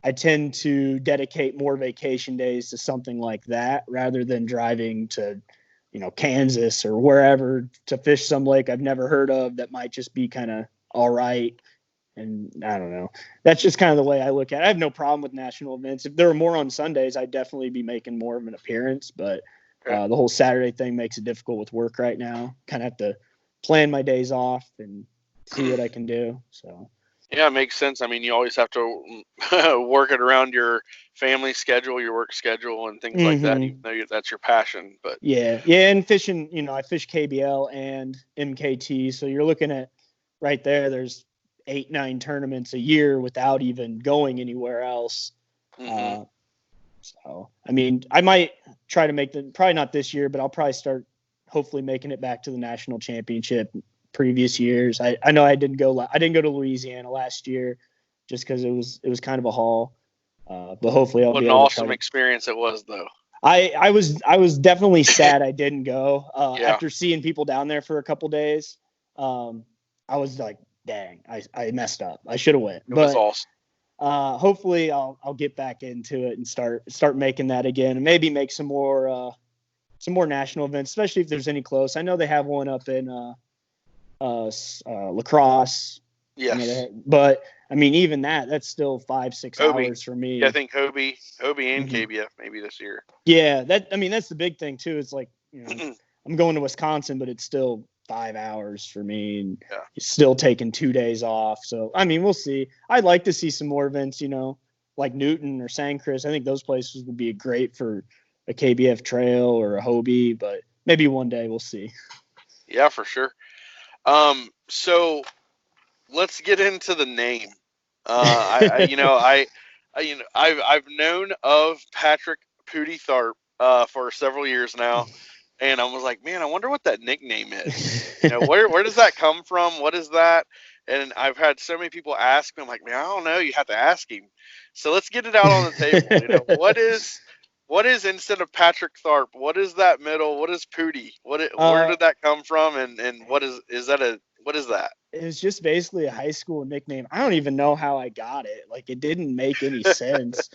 I tend to dedicate more vacation days to something like that rather than driving to Kansas or wherever to fish some lake I've never heard of that might just be kind of all right. And I don't know. That's just kind of the way I look at it. I have no problem with national events. If there were more on Sundays, I'd definitely be making more of an appearance. But the whole Saturday thing makes it difficult with work right now. Kind of have to plan my days off and see what I can do. So. Yeah, it makes sense. You always have to work it around your family schedule, your work schedule, and things like that, even though that's your passion. But yeah, and fishing, I fish KBL and MKT. So you're looking at right there's 8-9 tournaments a year without even going anywhere else. So I might try to make probably not this year, but I'll probably start hopefully making it back to the national championship previous years. I know I didn't go to Louisiana last year just because it was kind of a haul, but hopefully I'll be able to. What an awesome experience it was, though. I was definitely sad I didn't go after seeing people down there for a couple days. I was like, dang, I messed up. I should have went. It was awesome. Hopefully I'll get back into it and start making that again, and maybe make some more national events, especially if there's any close. I know they have one up in La Crosse. Yes. But even that's still 5-6 hours for me. Yeah, I think Hobie and KBF maybe this year. Yeah, that's the big thing too. It's like, I'm going to Wisconsin, but it's still 5 hours for me, and Yeah. still taking 2 days off. So, I mean, we'll see. I'd like to see some more events, like Newton or Sandcrest. I think those places would be great for a KBF trail or a Hobie, but maybe one day we'll see. Yeah, for sure. So let's get into the name. I've known of Patrick Pooty Tharp for several years now, and I was like, man, I wonder what that nickname is. Where does that come from? What is that? And I've had so many people ask me. I'm like, man, I don't know. You have to ask him. So let's get it out on the table. What is instead of Patrick Tharp? What is that middle? What is Pooty? Where did that come from? And what is that? It was just basically a high school nickname. I don't even know how I got it. Like, it didn't make any sense.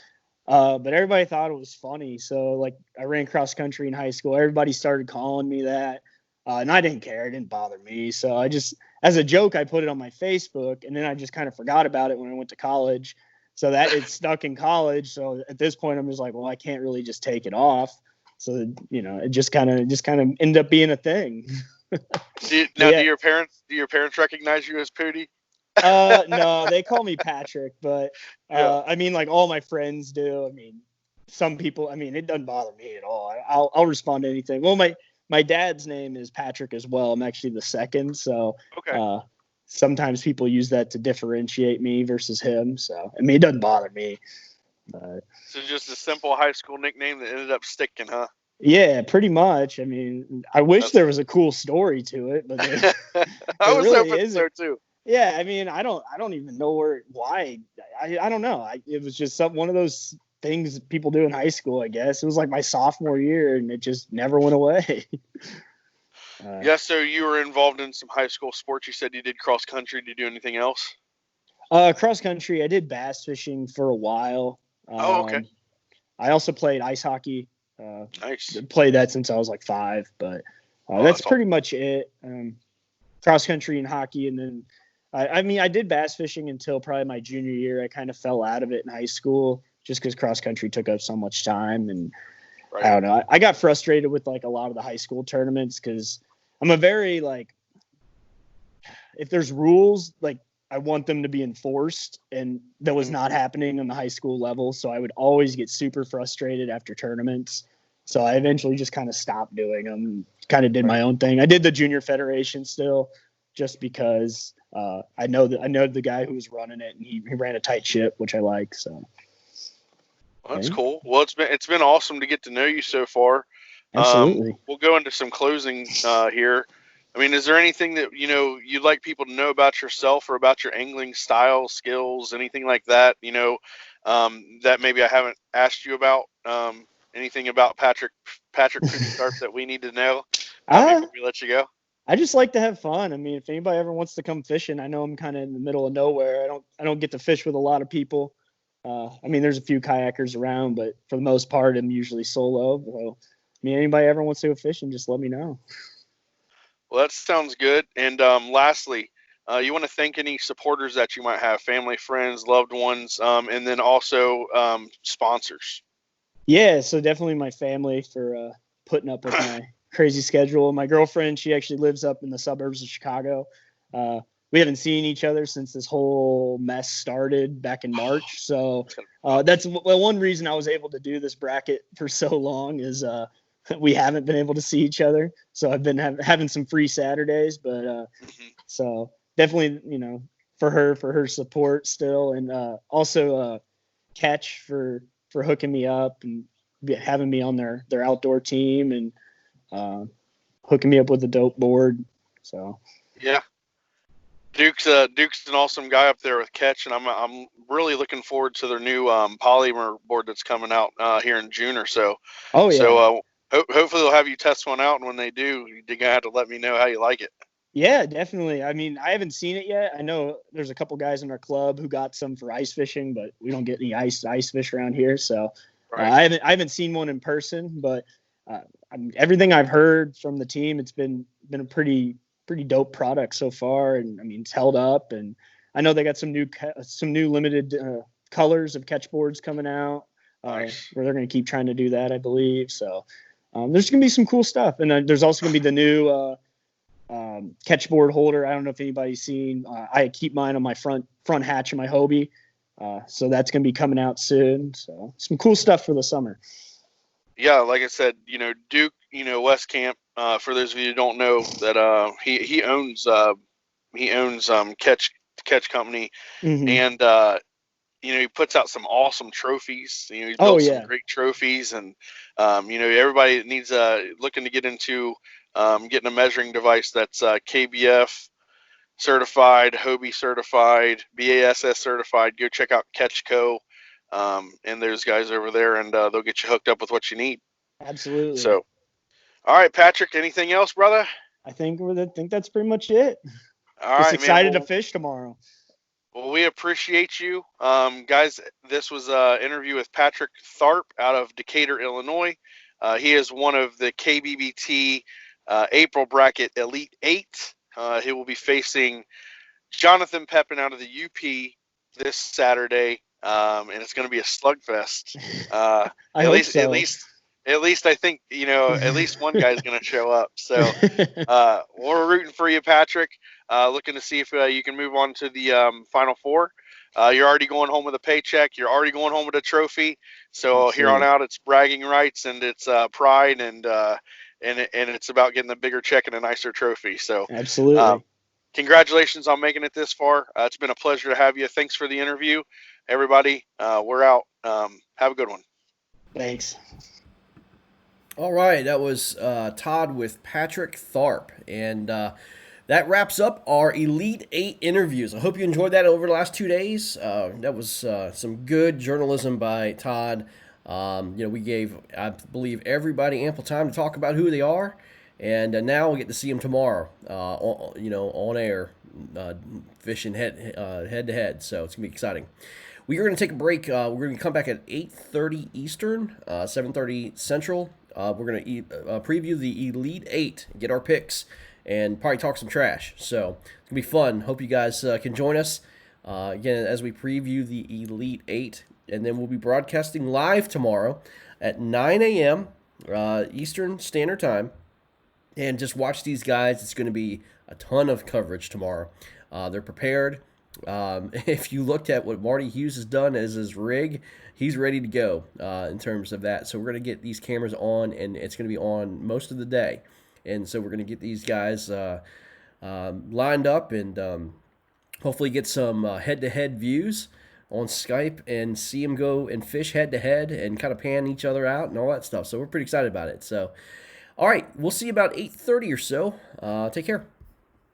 But everybody thought it was funny. So, like, I ran cross country in high school. Everybody started calling me that. And I didn't care. It didn't bother me. So I just, as a joke, I put it on my Facebook, and then I just kind of forgot about it when I went to college. So that it stuck in college. So at this point, I'm just like, well, I can't really just take it off. So, it just kind of ended up being a thing. Do your parents recognize you as Pooty? No, they call me Patrick, but I mean, like, all my friends do. I mean, some people, I mean, it doesn't bother me at all. I'll respond to anything. Well, my dad's name is Patrick as well. I'm actually the second, so okay. Sometimes people use that to differentiate me versus him. So, I mean, it doesn't bother me. So just a simple high school nickname that ended up sticking, huh? Yeah, pretty much. I mean, I wish there was a cool story to it, but I was really hoping isn't. so too. Yeah, I mean, I don't even know why. I don't know. It was just one of those things people do in high school, I guess. It was like my sophomore year, and it just never went away. Yeah, so you were involved in some high school sports. You said you did cross country. Did you do anything else? Cross country, I did bass fishing for a while. Okay. I also played ice hockey. Nice. Played that since I was like 5, but that's pretty much it. Cross country and hockey, and then I mean, I did bass fishing until probably my junior year. I kind of fell out of it in high school just because cross country took up so much time, and Right. I don't know. I got frustrated with like a lot of the high school tournaments because I'm a very if there's rules, like, I want them to be enforced, and that was not happening on the high school level. So I would always get super frustrated after tournaments. So I eventually just kind of stopped doing them, kind of did my own thing. I did the junior federation still just because I know the guy who was running it, and he ran a tight ship, which I like. So. Well, that's cool. Well, it's been awesome to get to know you so far. Absolutely. We'll go into some closing here. I mean, is there anything that you'd like people to know about yourself or about your angling style, skills, anything like that? That maybe I haven't asked you about. Anything about Patrick Tharp that we need to know before we let you go? I just like to have fun. I mean, if anybody ever wants to come fishing, I know I'm kind of in the middle of nowhere. I don't get to fish with a lot of people. I mean, there's a few kayakers around, but for the most part, I'm usually solo. So, I mean, anybody ever wants to go fishing, just let me know. Well, that sounds good. And lastly, you want to thank any supporters that you might have, family, friends, loved ones, and then also sponsors. Yeah, so definitely my family for putting up with my crazy schedule. My girlfriend, she actually lives up in the suburbs of Chicago. We haven't seen each other since this whole mess started back in March. So that's one reason I was able to do this bracket for so long is we haven't been able to see each other. So I've been having some free Saturdays, but so definitely, for her support still. And also Catch for hooking me up and having me on their outdoor team and hooking me up with a dope board. So yeah. Duke's an awesome guy up there with Catch, and I'm really looking forward to their new polymer board that's coming out here in June or so. Oh yeah. So hopefully they'll have you test one out, and when they do, you're gonna have to let me know how you like it. Yeah, definitely. I mean, I haven't seen it yet. I know there's a couple guys in our club who got some for ice fishing, but we don't get any ice fish around here. So Right. I haven't seen one in person, but everything I've heard from the team, it's been a pretty dope product so far. And I mean, it's held up, and I know they got some new limited colors of catch boards coming out Nice. where they're going to keep trying to do that, I believe. So there's going to be some cool stuff. And there's also going to be the new catch board holder. I don't know if anybody's seen. I keep mine on my front hatch of my Hobie. So that's going to be coming out soon. So some cool stuff for the summer. Yeah, like I said, Duke, West Camp. For those of you who don't know, that he owns Catch Company, Mhm. and he puts out some awesome trophies. He's built some great trophies, and everybody that needs looking to get into getting a measuring device that's KBF certified, Hobie certified, BASS certified. Go check out Catchco, and those guys over there, and they'll get you hooked up with what you need. Absolutely. So, all right, Patrick. Anything else, brother? I think that's pretty much it. All Just right, excited man. to fish tomorrow. Well, we appreciate you, guys. This was an interview with Patrick Tharp out of Decatur, Illinois. He is one of the KBBT April bracket Elite 8. He will be facing Jonathan Pepin out of the UP this Saturday, and it's going to be a slugfest. I hope so. At least I think at least one guy's going to show up. So we're rooting for you, Patrick. Looking to see if you can move on to the Final Four. You're already going home with a paycheck. You're already going home with a trophy. So here on out, it's bragging rights and it's pride and it's about getting a bigger check and a nicer trophy. So absolutely. Congratulations on making it this far. It's been a pleasure to have you. Thanks for the interview, everybody. We're out. Have a good one. Thanks. All right, that was Todd with Patrick Tharp, and that wraps up our Elite 8 interviews. I hope you enjoyed that over the last 2 days. That was some good journalism by Todd. We gave, I believe, everybody ample time to talk about who they are, and now we'll get to see them tomorrow, on air, fishing head to head. So it's gonna be exciting. We are going to take a break. We're going to come back at 8:30 Eastern, 7:30 Central. We're going to preview the Elite 8, get our picks, and probably talk some trash. So it's going to be fun. Hope you guys can join us again as we preview the Elite 8. And then we'll be broadcasting live tomorrow at 9 a.m. Eastern Standard Time. And just watch these guys. It's going to be a ton of coverage tomorrow. They're prepared. If you looked at what Marty Hughes has done as his rig, he's ready to go in terms of that. So we're going to get these cameras on, and it's going to be on most of the day. And so we're going to get these guys lined up and hopefully get some head-to-head views on Skype and see them go and fish head-to-head and kind of pan each other out and all that stuff. So we're pretty excited about it. So, all right, we'll see you about 8:30 or so. Take care.